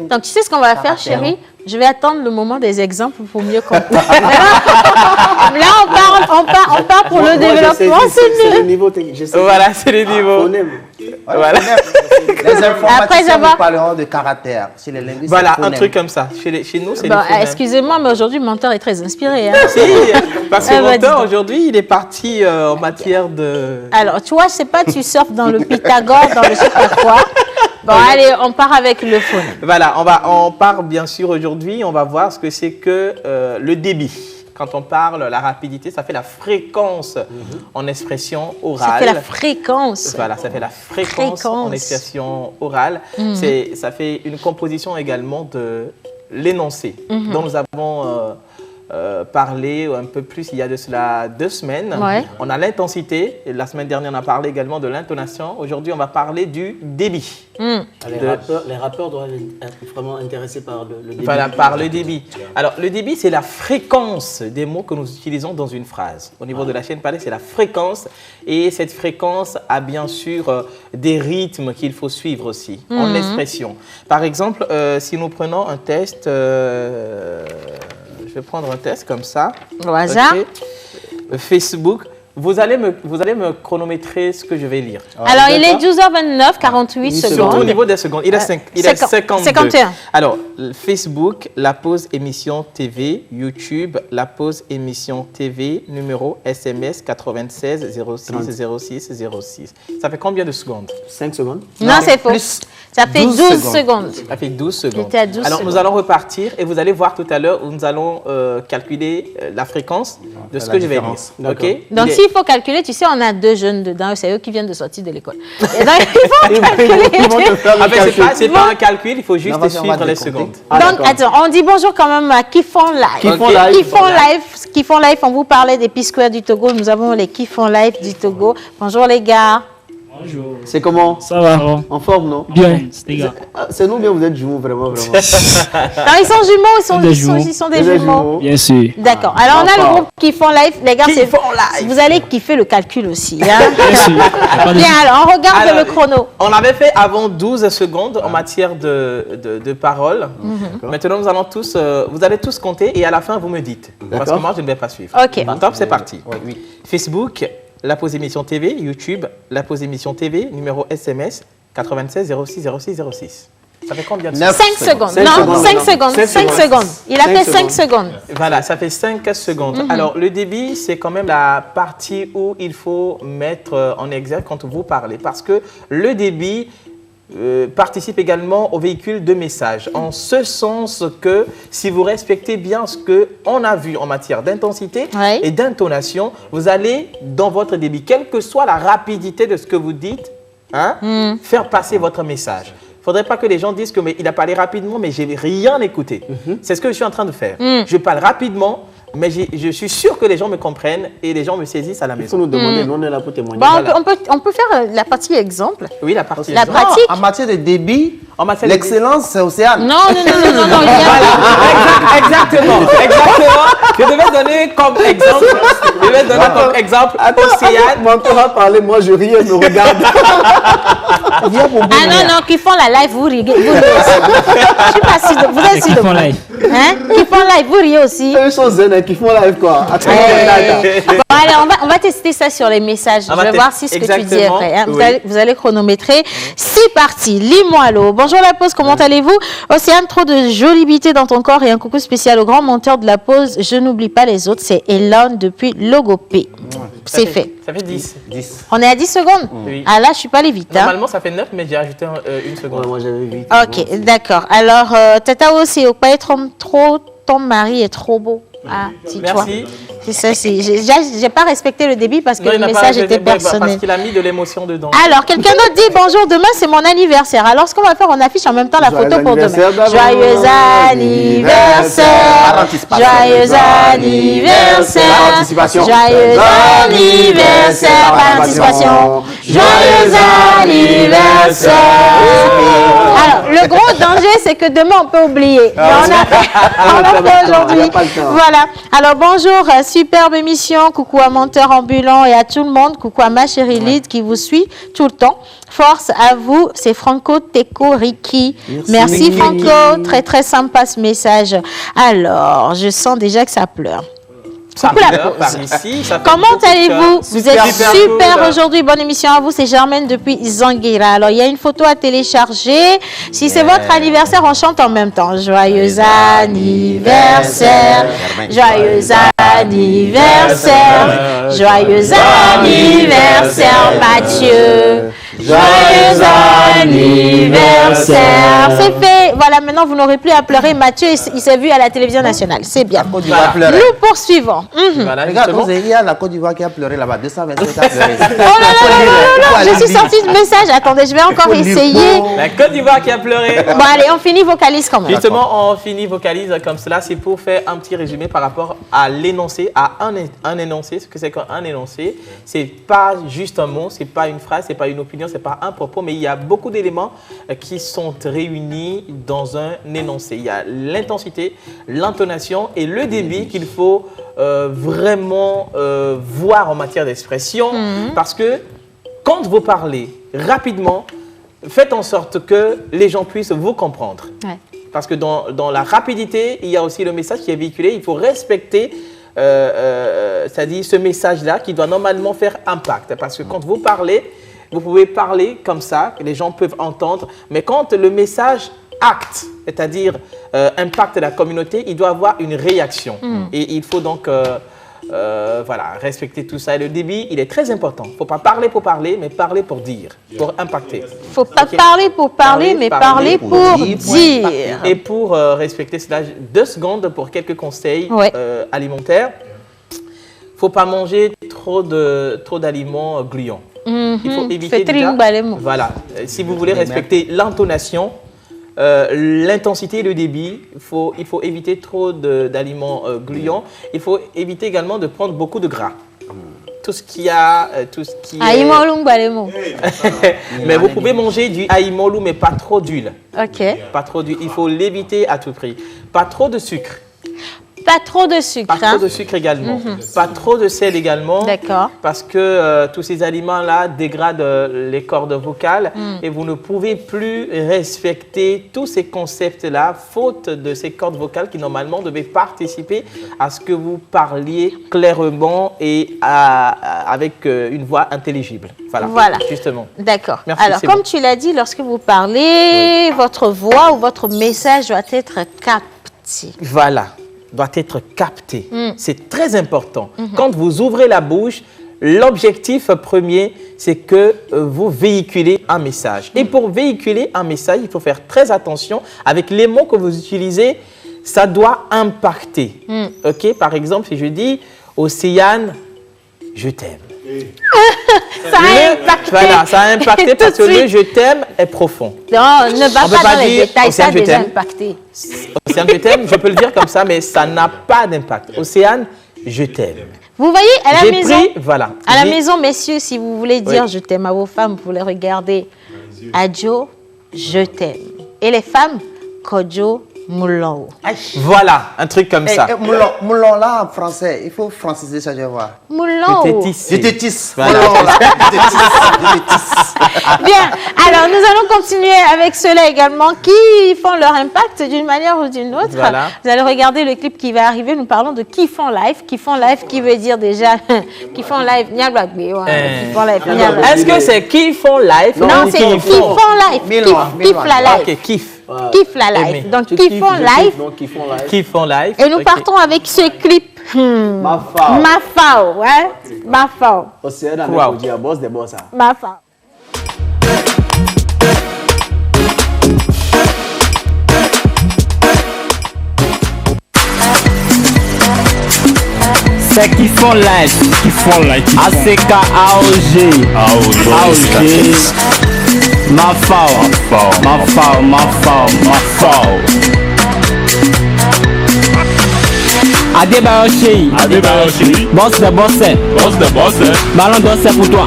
Donc tu sais ce qu'on va faire, chérie? Je vais attendre le moment des exemples pour mieux comprendre. Là, on part pour le développement. C'est le niveau technique. Voilà, c'est le niveau. Voilà. Les informaticiens, nous parlerons de caractère. Chez les linguistes, voilà, un truc comme ça. Chez nous, c'est excusez-moi, mais aujourd'hui, Mentor est très inspiré. Hein. Si, parce que Mentor, aujourd'hui, il est parti en matière de... Alors, tu vois, je sais pas, tu surfes dans le Pythagore, dans le je sais pas quoi. Bon, allez, on part avec le phonème. Voilà, on part bien sûr aujourd'hui, on va voir ce que c'est que le débit. Quand on parle, la rapidité, ça fait la fréquence en expression orale. Ça fait la fréquence. Voilà, ça fait la fréquence en expression orale. Ça fait une composition également de l'énoncé, dont nous avons parlé un peu plus il y a de cela 2 semaines. Ouais. On a l'intensité, et la semaine dernière on a parlé également de l'intonation. Aujourd'hui on va parler du débit. Les rappeurs doivent être vraiment intéressés par le débit. Voilà, par le débit. Alors le débit c'est la fréquence des mots que nous utilisons dans une phrase. Au niveau de la chaîne parlée c'est la fréquence, et cette fréquence a bien sûr des rythmes qu'il faut suivre aussi en expression. Par exemple, si nous prenons un test... je vais prendre un test comme ça. Au hasard. Okay. Facebook. Vous allez me chronométrer ce que je vais lire. Alors, il est 12h29, 48 secondes. Au niveau des secondes, il est 51. Alors, Facebook, la pause émission TV, YouTube, la pause émission TV, numéro SMS 96 06 06 06. Ça fait combien de secondes? 5 secondes. Non, c'est faux. Ça fait 12 secondes. Ça fait 12 secondes. J'étais à 12 Alors, secondes. nous allons repartir et vous allez voir tout à l'heure où nous allons calculer la fréquence de ce que je vais dire. Okay? Donc, s'il faut calculer, tu sais, on a 2 jeunes dedans, c'est eux qui viennent de sortir de l'école. Et donc, il faut calculer. C'est pas un calcul, il faut juste suivre les secondes. Donc, attends, on dit bonjour quand même à Kiffon Live. Kiffon Live, on vous parlait des P-Square du Togo. Nous avons les Kiffon Live du Togo. Bonjour les gars. Bonjour. C'est comment? Ça va. En forme, non? Bien, c'est les gars. C'est nous, bien, vous êtes jumeaux, vraiment, vraiment. Non, ils sont jumeaux, ils sont des jumeaux. Bien sûr. D'accord. Alors, on a le groupe Kiffon Live. Les gars, vous allez kiffer le calcul aussi. Hein? Bien sûr. Bien, alors, on regarde le chrono. On avait fait avant 12 secondes en matière de paroles. Maintenant, vous allez tous compter et à la fin, vous me dites. Parce que moi, je ne vais pas suivre. OK. Top, c'est parti. Facebook, la pause émission TV, YouTube, la pause émission TV, numéro SMS 96 06 06 06. Ça fait combien de secondes? 5 secondes. Non, 5 secondes. 5 secondes. Il a fait 5 secondes. Voilà, ça fait 5 secondes. Alors, le débit, c'est quand même la partie où il faut mettre en exergue quand vous parlez. Parce que le débit participe également au véhicule de messages. En ce sens que si vous respectez bien ce qu'on a vu en matière d'intensité et d'intonation, vous allez, dans votre débit, quelle que soit la rapidité de ce que vous dites, faire passer votre message. Il ne faudrait pas que les gens disent qu'il a parlé rapidement, mais je n'ai rien écouté. C'est ce que je suis en train de faire. Je parle rapidement, mais je suis sûr que les gens me comprennent et les gens me saisissent à la maison. Il faut nous demander, nous on est là pour témoigner. Bon, on peut faire la partie exemple. Oui, la partie exemple. La pratique. En matière de débit, l'excellence, c'est Océane. Non. Exactement. Je devais donner comme exemple. Océane. Mentor a parlé, moi je ris, elle me regarde. Non, qui font la live, vous riez. Je suis pas sûr. Vous êtes sûr de moi. Qui font live, vous riez aussi. Eux sont zen, qui font live quoi. Bon, allez, on va tester ça sur les messages. Je vais voir si ce que tu dis est vrai. Hein. Vous allez chronométrer. C'est parti. Lis-moi l'eau. Bonjour la pause, comment allez-vous? Océane, trop de jollibité dans ton corps et un coucou spécial au grand monteur de la pause. Je n'oublie pas les autres. C'est Elon depuis Logopé. C'est fait. Ça fait 10. On est à 10 secondes? Oui. Ah là, je ne suis pas les vite. Normalement, ça fait 9, mais j'ai ajouté 1 seconde. Ouais, moi, j'avais 8. Ok, d'accord. Alors, Tata aussi, au pas être trop, ton mari est trop beau. Ah, si merci. C'est ça, j'ai pas respecté le débit parce que le message était personnel. Parce qu'il a mis de l'émotion dedans. Alors, quelqu'un d'autre dit bonjour, demain c'est mon anniversaire. Alors, ce qu'on va faire, on affiche en même temps la photo pour demain. Joyeux anniversaire. Joyeux anniversaire. Joyeux anniversaire. Par anticipation. Joyeux anniversaire. Alors, le gros danger, c'est que demain, on peut oublier. Mais on a fait aujourd'hui. Voilà. Alors, bonjour, superbe émission. Coucou à Menteur Ambulant et à tout le monde. Coucou à ma chérie Lyd qui vous suit tout le temps. Force à vous, c'est Franco Teco Ricky. Merci Franco, très très sympa ce message. Alors, je sens déjà que ça pleure. Comment allez-vous? Vous êtes super aujourd'hui. Bonne émission à vous. C'est Germaine depuis Zanguira. Alors, il y a une photo à télécharger. Si c'est votre anniversaire, on chante en même temps. Joyeux anniversaire. Joyeux anniversaire. Joyeux anniversaire, Mathieu. Joyeux anniversaire. C'est fait. Voilà, maintenant, vous n'aurez plus à pleurer. Mathieu, il s'est vu à la télévision nationale. C'est bien. Nous poursuivons. Voilà, regarde, il y a la Côte d'Ivoire qui a pleuré là-bas. 227 a pleuré. Oh là là, je suis sortie de message. Attendez, je vais encore essayer. La Côte d'Ivoire qui a pleuré. Bon, allez, on finit vocalise quand même. Justement, on finit vocalise comme cela. C'est pour faire un petit résumé par rapport à l'énoncé, à un énoncé. Ce que c'est qu'un énoncé, c'est pas juste un mot, c'est pas une phrase, c'est pas une opinion, c'est pas un propos, mais il y a beaucoup d'éléments qui sont réunis dans un énoncé. Il y a l'intensité, l'intonation et le débit qu'il faut vraiment voir en matière d'expression, parce que quand vous parlez rapidement, faites en sorte que les gens puissent vous comprendre. Ouais. Parce que dans la rapidité, il y a aussi le message qui est véhiculé. Il faut respecter c'est-à-dire ce message-là qui doit normalement faire impact. Parce que quand vous parlez, vous pouvez parler comme ça, que les gens peuvent entendre, mais quand le message acte, c'est-à-dire impacte la communauté, il doit avoir une réaction. Et il faut donc voilà, respecter tout ça. Et le débit, il est très important. Il ne faut pas parler pour parler, mais parler pour dire, pour impacter. Il ne faut pas parler pour parler, mais parler pour dire. Et pour respecter cela, 2 secondes pour quelques conseils alimentaires. Il ne faut pas manger trop d'aliments gluants. Il faut éviter déjà, voilà, si vous voulez respecter l'intonation, l'intensité et le débit, il faut éviter trop d'aliments gluants. Il faut éviter également de prendre beaucoup de gras. Tout ce qui est... Mais vous pouvez manger du aïmolou, mais pas trop d'huile. Ok. Pas trop d'huile. Il faut l'éviter à tout prix. Pas trop de sucre. Pas trop de sucre. Pas trop de sucre également. Pas trop de sel également. D'accord. Parce que tous ces aliments-là dégradent les cordes vocales et vous ne pouvez plus respecter tous ces concepts-là, faute de ces cordes vocales qui normalement devaient participer à ce que vous parliez clairement et avec une voix intelligible. Voilà. Justement. D'accord. Alors, comme tu l'as dit, lorsque vous parlez, votre voix ou votre message doit être capté. Voilà. Doit être capté. C'est très important. Quand vous ouvrez la bouche, l'objectif premier, c'est que vous véhiculez un message. Et pour véhiculer un message, il faut faire très attention avec les mots que vous utilisez. Ça doit impacter. Ok. Par exemple, si je dis Océane, je t'aime. Ça a impacté. Voilà, ça a impacté parce que le je t'aime est profond. Non, ne va pas dans les détails, ça a déjà impacté. Océane, je t'aime, je peux le dire comme ça, mais ça n'a pas d'impact. Océane, je t'aime. Vous voyez, à la maison, voilà. À la maison, messieurs, si vous voulez dire je t'aime à vos femmes, vous les regardez. Adjo, je t'aime. Et les femmes, Kodjo, Moulon. Voilà, un truc comme ça. Moulon là en français, il faut franciser ça, je vois. Moulon. Je te tisse. Voilà. Bien, alors nous allons continuer avec ceux-là également qui font leur impact d'une manière ou d'une autre. Voilà. Vous allez regarder le clip qui va arriver. Nous parlons de qui font live. Qui font live qui veut dire déjà qui font live. Est-ce que c'est qui font live? Non, c'est qui font live. Kiff la live. Ok, kiff. Kiff la live. Donc qui font live. Qui font live. Et nous partons avec ce clip. Mafao, ouais. Mafao. Wow. Mafao. C'est qui font live, ACK AOG, Mafao. Adebayo Cheyi. Boss de boss. Ballon d'or c'est pour toi.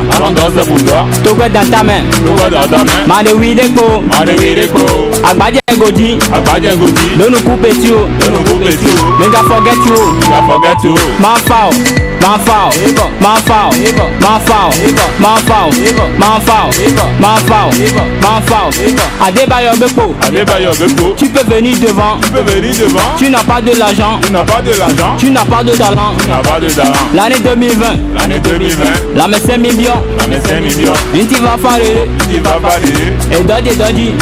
Togo dans ta main. Madewi Deko. Agbadie Ngodi. Don't nous couper tu. Never forget you. Manfao. Adebayo Beko. Tu peux venir devant. Tu n'as pas de l'argent. Tu n'as pas de talent. L'année 2020. La mais 5 millions. Inti va parler. Et Dodi.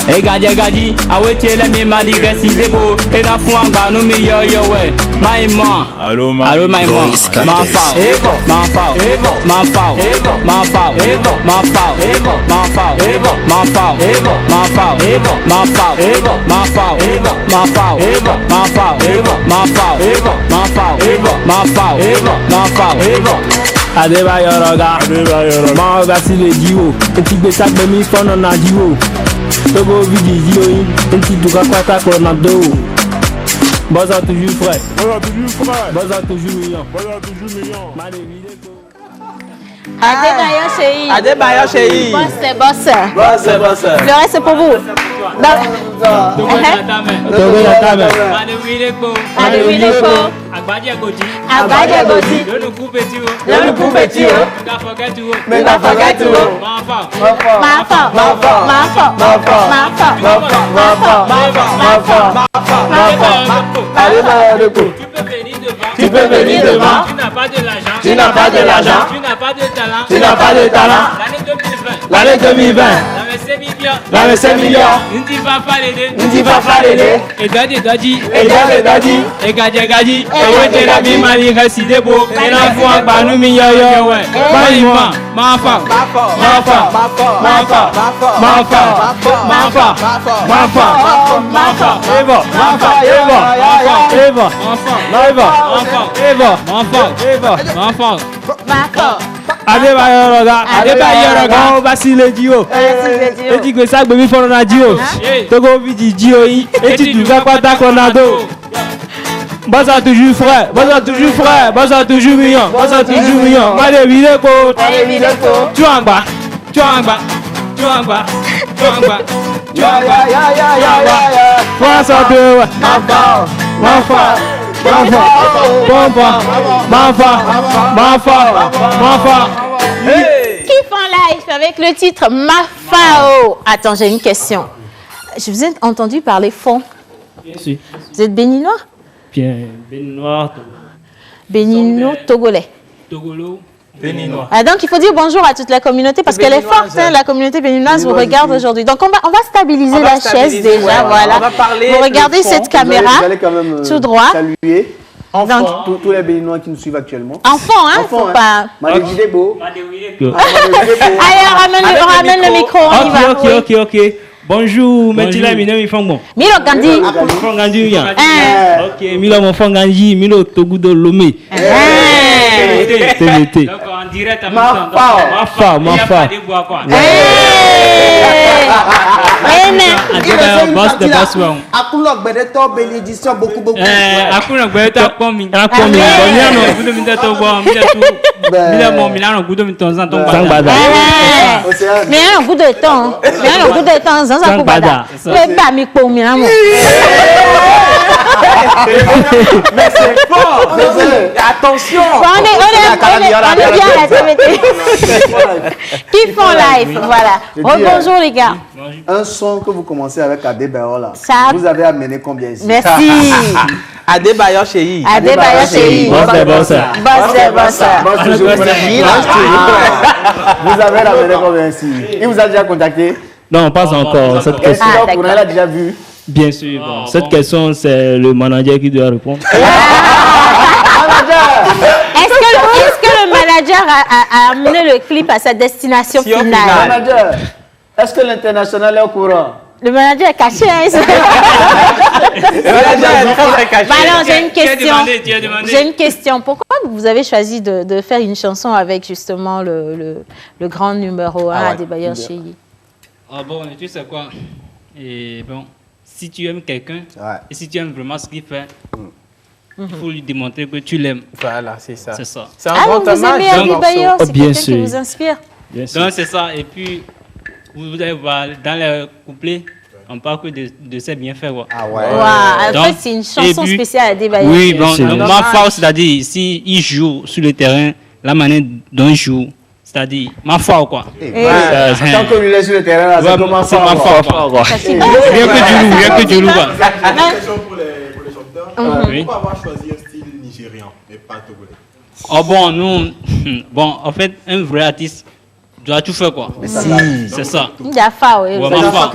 Et Gadi. Awete le mi mali reside bo. Et la foi nga no mi yo ouais. Maïman. Allô Maïman. Manfao. Adebayo Roga. Maoga si le diwo. Enti gbesa gbe mi fono na diwo. Togo vidi diwo yin. Enti duka kwata koronado. Boza toujours frais. Boza toujours million. Adebayo Cheyi. Boss. Le reste c'est pour vous. Togo Yatame. Madewi Deko. Agbadie Ngodi. Don't nous couper tu. Never forget you. Tu peux venir devant. Tu n'as pas de l'argent. Tu n'as pas de talent. L'année 2020. La mais 5 millions. Inti va parler. Et Dodi. Et Gadi. Et Wete la mi mali reside bo. Et la foi ba nu mi yo ouais. Maïman. Manfao. Adebayo Roga. On va si le dio. Et dit que ça gbe fo na dio. Togo vidi dio yi. Et tu vas pas ta konado. Bossa toujours frère. Bossa toujours million. Madewi Deko. Tu en bas. Kiff en live avec le titre Mafao. Attends, j'ai une question. Je vous ai entendu parler fond. Bien sûr. Vous êtes béninois? Bien, béninois. Togolais. Béninois. Ah, donc il faut dire bonjour à toute la communauté parce qu'elle est forte, hein, la communauté béninoise vous regarde aujourd'hui. Donc on va stabiliser la chaise déjà, ouais, voilà. On va parler vous regardez cette caméra, vous allez quand même, tout droit. Saluer donc, tous les Béninois qui nous suivent actuellement. Enfant, hein, faut pas. Madewi Deko. Allez, on ramène le micro, on y va. Ok. Bonjour, Mentila Minemi Fango. Milo Gandhi. Fangandi. Ok, Milo mon Fangandi, Milo Togudo Lomé. Donc en direct à Mafao. Boss de boss one. Akulo Gbedeto bénédiction beaucoup. Akulo Gbedeto komi. Miano gudo minta to bo, Milano gudo minta Zangbada. Milano gudo temps, Zangbada. Pas mi po Milano. Mais c'est fort. Attention. On est bien à la TVT. Qui font live, voilà. Bonjour les gars. Un son que vous commencez avec Adebayo là. Vous avez amené combien ici? Merci. Adebayo Cheyi. Boss. Vous avez ramené combien ici? Il vous a déjà contacté? Non, pas encore. Cette question, vous l'avez déjà vu? Bien sûr. Bon, cette question, c'est le manager qui doit répondre. Est-ce que le manager a amené le clip à sa destination finale? Manager, est-ce que l'international est au courant? Le manager est caché, hein? Le manager est très caché. Alors, j'ai une question. J'ai une question. Pourquoi vous avez choisi de faire une chanson avec justement le grand numéro 1 Adebayo Cheyi? Ah bon, tu sais quoi? Et bon, si tu aimes quelqu'un et si tu aimes vraiment ce qu'il fait, il faut lui démontrer que tu l'aimes. Voilà, c'est ça. C'est ça. C'est un grand vous hommage. aimez Adebayo, c'est bien quelqu'un sûr. qui vous inspire. Donc c'est ça. Et puis, vous allez voir, dans les couplets, on parle que de ses bienfaits. Quoi. Ah ouais. Wow. En Donc, fait, c'est une chanson et puis- spéciale à Adebayo. Oui, bon, C'est ma dommage. force, c'est-à-dire, s'il joue sur le terrain, la manière dont il joue, c'est-à-dire, ma foi, quoi. Tant qu'on lui laisse sur le terrain, là, ça commence c'est ma foi, quoi. Ça, c'est Rien bien. que du loup, quoi. Une question pour les chanteurs. Oui. Pourquoi avoir choisi un style nigérian et pas togolais? Oh bon, nous, bon, en fait, un vrai artiste doit tout faire, quoi. C'est ça. Il y a fa, oui. Ouais, vous avez- ma foi.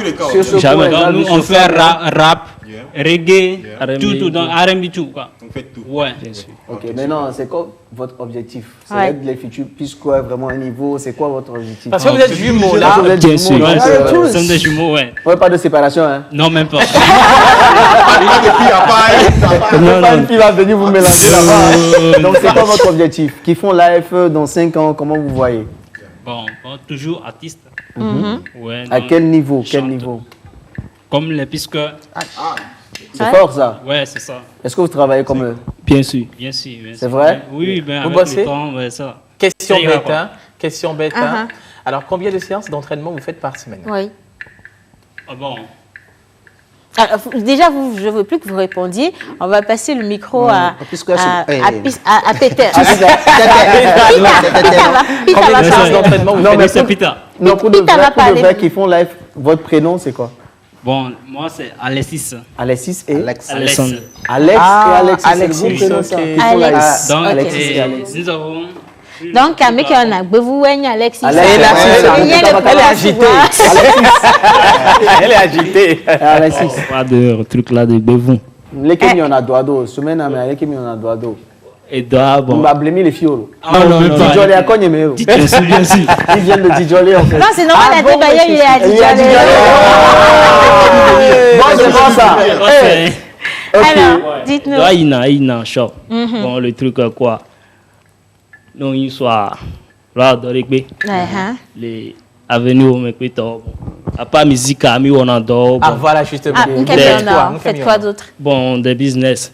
Jamais. Donc, nous, on fait rap, reggae, tout, donc R&B, tout, quoi. On fait tout. Ouais. Ok, maintenant, c'est quoi votre objectif? C'est Ouais. d'être les futurs P-Square vraiment un niveau. C'est quoi votre objectif? Parce que vous êtes jumeaux, là. Vous êtes Bien jumeaux, sûr, donc, nous sommes des jumeaux, ouais. ouais, pas de séparation, hein? Non, même pas. Pas une fille va venir vous mélanger là-bas. Donc, c'est quoi votre objectif? Qui font live dans 5 ans, comment vous voyez? Bon, toujours artiste. Ouais, À non, quel niveau? Quel chante. niveau? Comme les pisques. C'est fort, ça? Ouais, c'est ça. Est-ce que vous travaillez comme eux? Bien sûr. Bien sûr. C'est vrai? Oui, ben Vous avec bossez? le temps, ouais, ça. Question Ça ira, bête, quoi. hein. Question bête, hein. Alors, combien de séances d'entraînement vous faites par semaine? Oui. Ah bon. Alors, déjà, je ne veux plus que vous répondiez. On va passer le micro à Peter. Combien de séances d'entraînement vous Non, faites? mais C'est Peter. Non, pour de Peter va vrai, pour de parler. vrai qui font live, votre prénom, c'est quoi? Bon, moi, c'est Alexis. Alexis et Alexandre. Alex et Alexis, c'est le Alexis, bon prénom, ça. ok. Qui font live. Alex. Donc, Alexis et et Alex. nous avons... Donc, à mec, on a bevu Alexis. Alexis, Il y a le Elle est agitée. Elle est agitée. Alexis. Pas de truc là de bevon. Lesquels on a doado, semaine à lesquels on a doado. Et là, On bon. va blâmer les filles. Ah non, non, non. Dijolé à Cogne, mais Bien sûr, bien sûr. ils viennent de Dijolé en fait. Non, c'est normal, Ah, Adebayo, il est à Il est à Dijolé. Dijolé. Bon, c'est bon ça. Ouais. Alors, dites-nous. Là, il a un shop. Bon, le truc, quoi. Non, il soit là, dans les les avenues, mais plutôt. À part musique, ami, on adore. Ah, voilà, justement. Ah, faites quoi d'autre? Bon, des business.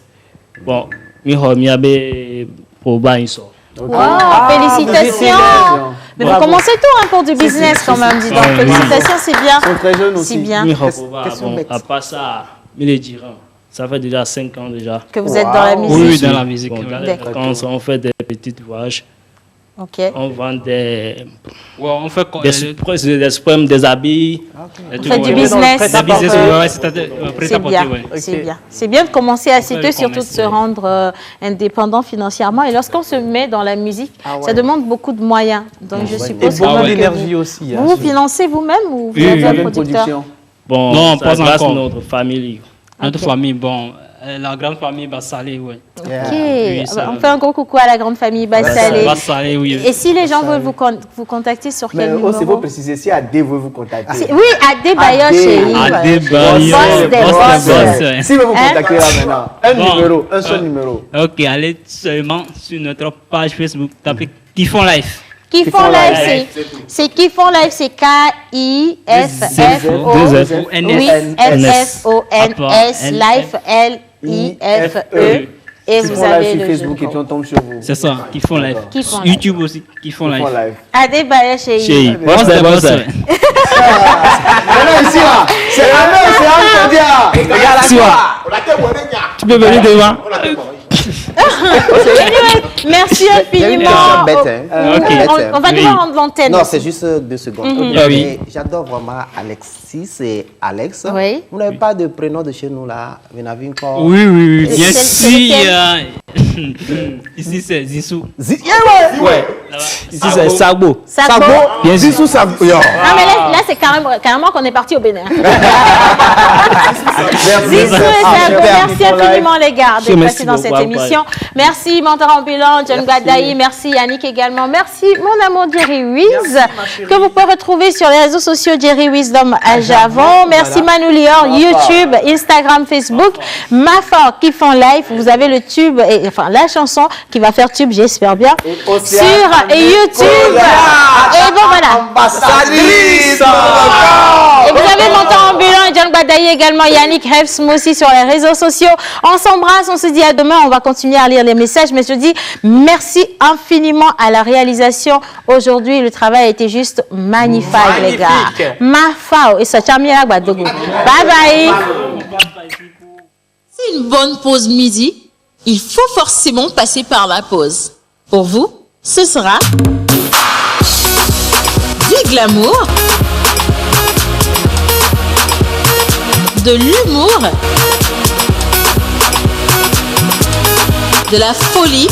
Bon, mi avait pour Bainso. Wow, félicitations. Mais vous commencez tôt hein, pour du business quand même, dis donc. Félicitations, c'est bien. Ils sont très jeunes aussi. C'est bien. Bon, à part ça, il est dirant. Ça fait déjà 5 ans déjà. Que vous êtes dans la musique. Oui, dans la musique. Bon, Quand on fait des petits voyages, on vend des... Ouais, on fait des spermes, des habits. Vous faites du business. Des business, ouais, c'est-à-dire C'est bien, c'est bien. C'est bien de commencer assez tôt, surtout de se rendre indépendant financièrement. Et lorsqu'on se met dans la musique, ça demande beaucoup de moyens. Donc je suppose beaucoup que d'énergie aussi. vous financez vous-même ou vous avez un producteur? Bon, non, ça pas grâce à encore. notre famille. Notre famille, bon, la grande famille Bassalé, oui. Ok, on fait un gros coucou à la grande famille Bassalé. Bassalé, oui. Et si les gens veulent vous contacter sur quel Mais numéro? c'est pour préciser, si Adé veut vous contacter. Oui, Adebayo, chérie. Adebayo, Boss. Si vous contacter là maintenant, un numéro, un seul numéro. Ok, allez seulement sur notre page Facebook, tapez Kiffon Life. Kiffon Live, c'est Kiffon Live, c'est K-I-F-F-O-N-S. Oui, F-F-O-N-S, Life, L-I-F-E. Et vous avez le Facebook et puis on tombe sur vous. C'est ça, Kiffon Live. Kiffon Live. YouTube aussi, Kiffon Live. Adebayo, chérie. Boss. Maintenant ici là, c'est un Dia. Tu peux venir devant. Merci infiniment. On va devoir rendre l'antenne. Non, c'est juste 2 secondes. Oui. J'adore vraiment Alexis et Alex. Oui. Vous n'avez pas de prénom de chez nous là. Vous n'avez encore. Oui, bien C'est sûr. Ici, c'est Zissou. Ouais. Ici, c'est Sabo. Sabo. Bien sûr. Zissou Sabo. Non, mais là c'est carrément qu'on est parti au Bénin. Zissou et Sabo, merci infiniment les gars d'être passés dans cette émission. Merci Mentor Ambulant, John Gadaï, merci Yannick également. Merci mon amour Jerry Wiz, que vous pouvez retrouver sur les réseaux sociaux Jerry Wisdom à Javon. Merci Manu Lior, YouTube, Instagram, Facebook. Mafor qui font live, vous avez le tube, enfin la chanson qui va faire tube, j'espère bien, sur YouTube. Et bon voilà. Et vous avez Mentor Ambulant et John Gadaï Daï également, Yannick Hefsm aussi sur les réseaux sociaux. On s'embrasse, on se dit à demain. On va continuer à lire les messages, mais je dis merci infiniment à la réalisation. Aujourd'hui, le travail a été juste magnifique, les gars. Mafao et ça Bye bye. C'est une bonne pause midi. Il faut forcément passer par la pause. Pour vous, ce sera du glamour, de l'humour, de la folie,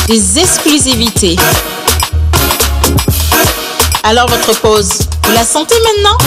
des exclusivités. Alors votre pause, vous la sentez maintenant ?